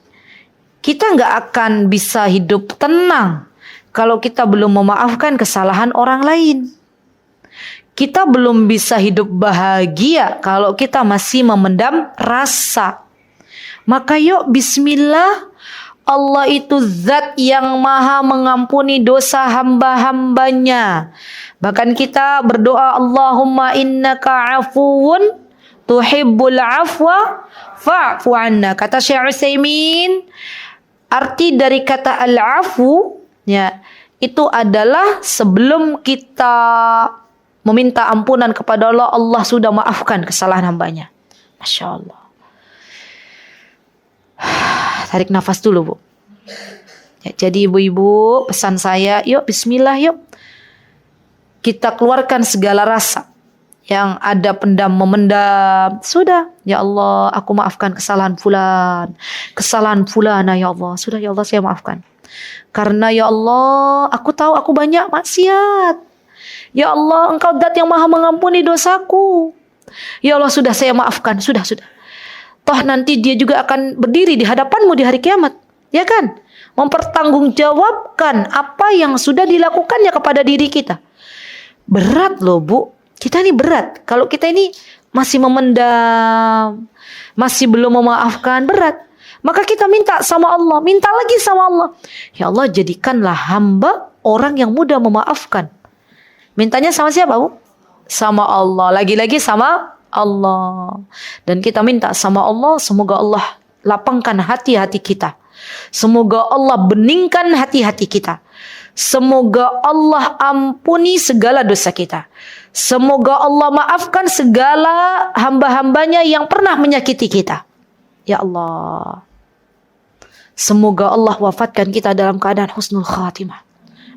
Kita nggak akan bisa hidup tenang kalau kita belum memaafkan kesalahan orang lain. kita belum bisa hidup bahagia kalau kita masih memendam rasa. Maka yuk bismillah, Allah itu zat yang maha mengampuni dosa hamba-hambanya. Bahkan kita berdoa, Allahumma innaka afuwun tuhibbul afwa fa'fu anna. Kata Syekh Utsaimin, arti dari kata al-afu ya, itu adalah sebelum kita meminta ampunan kepada Allah, Allah sudah maafkan kesalahan hambanya. Masya Allah. Tarik nafas dulu, Bu. Ya, jadi ibu-ibu, pesan saya, yuk bismillah yuk. Kita keluarkan segala rasa yang ada pendam memendam. Sudah, ya Allah, aku maafkan kesalahan fulan. Kesalahan fulana ya Allah. Sudah ya Allah, saya maafkan. Karena ya Allah, aku tahu aku banyak maksiat. Ya Allah, Engkau zat yang maha mengampuni dosaku. Ya Allah, sudah saya maafkan. Sudah. Toh nanti dia juga akan berdiri di hadapanmu di hari kiamat. Ya kan? Mempertanggungjawabkan apa yang sudah dilakukannya kepada diri kita. Berat loh, Bu. Kita ini berat. Kalau kita ini masih memendam, masih belum memaafkan, berat. Maka kita minta sama Allah. Minta lagi sama Allah. Ya Allah, jadikanlah hamba orang yang mudah memaafkan. Mintanya sama siapa, Bu? Sama Allah. Lagi-lagi sama Allah. Dan kita minta sama Allah, semoga Allah lapangkan hati-hati kita. Semoga Allah beningkan hati-hati kita. Semoga Allah ampuni segala dosa kita. Semoga Allah maafkan segala hamba-hambanya yang pernah menyakiti kita. Ya Allah. Semoga Allah wafatkan kita dalam keadaan husnul khatimah.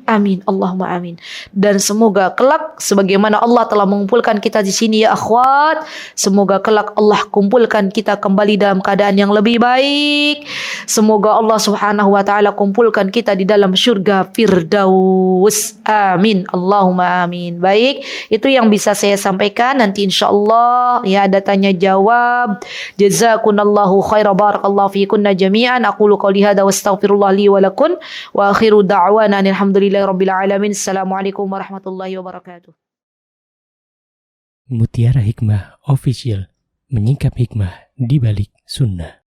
Amin, Allahumma amin. Dan semoga kelak sebagaimana Allah telah mengumpulkan kita di sini ya akhwat, semoga kelak Allah kumpulkan kita kembali dalam keadaan yang lebih baik. Semoga Allah Subhanahu wa taala kumpulkan kita di dalam surga Firdaus. Amin, Allahumma amin. Baik, itu yang bisa saya sampaikan. Nanti insyaallah ya ada tanya jawab. Jazakunallahu khairan, barakallahu fikunna jami'an. Aqulu qouli hadza wa astaghfirullah li wa lakum wa akhiru da'wana alhamdulillah Rabbil alamin. Assalamualaikum warahmatullahi wabarakatuh.
Mutiara Hikmah Official, menyingkap hikmah di balik sunnah.